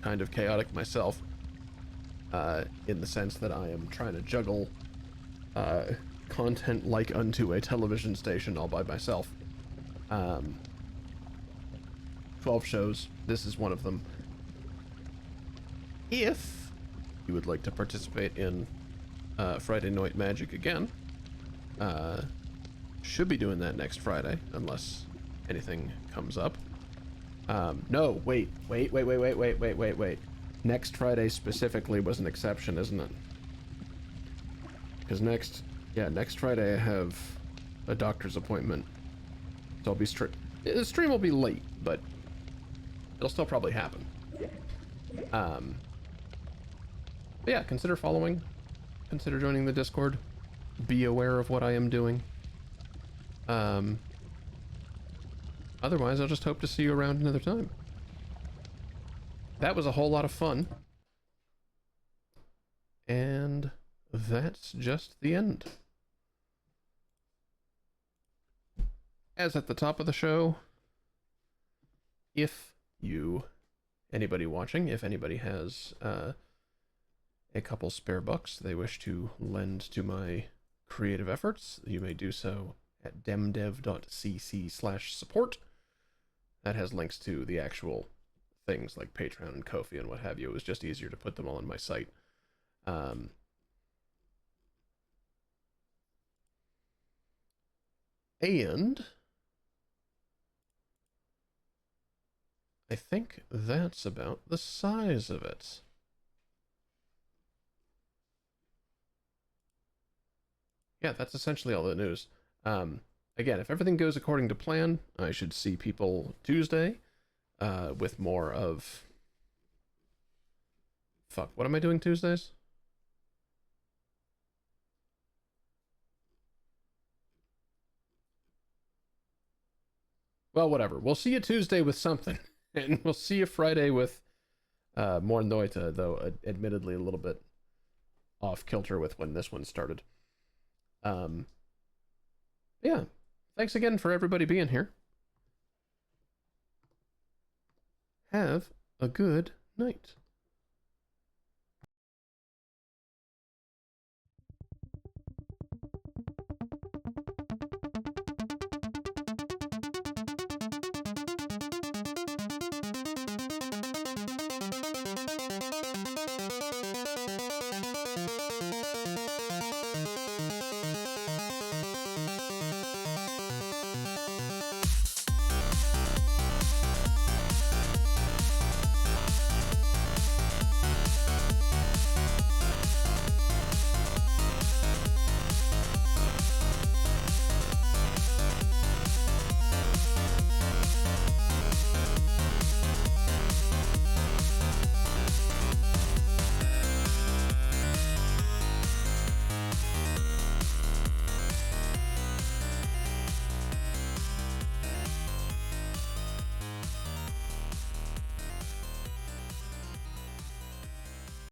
kind of chaotic myself, in the sense that I am trying to juggle content like unto a television station all by myself. 12 shows. This is one of them. If you would like to participate in Friday Noit Magic again, should be doing that next Friday, unless anything comes up. No, wait. Next Friday specifically was an exception, isn't it? Because next Friday I have a doctor's appointment. So I'll be the stream will be late, but it'll still probably happen. But yeah, consider following. Consider joining the Discord. Be aware of what I am doing. Otherwise, I'll just hope to see you around another time. That was a whole lot of fun. And that's just the end. As at the top of the show, if anybody watching, if anybody has a couple spare bucks they wish to lend to my creative efforts, you may do so at demdev.cc/support. That has links to the actual things like Patreon and Ko-fi and what have you. It was just easier to put them all on my site. And I think that's about the size of it. Yeah, that's essentially all the news. Again, if everything goes according to plan, I should see people Tuesday with more of... Fuck, what am I doing Tuesdays? Well, whatever. We'll see you Tuesday with something. And we'll see you Friday with more Noit, though admittedly a little bit off kilter with when this one started. Yeah. Thanks again for everybody being here. have a good night.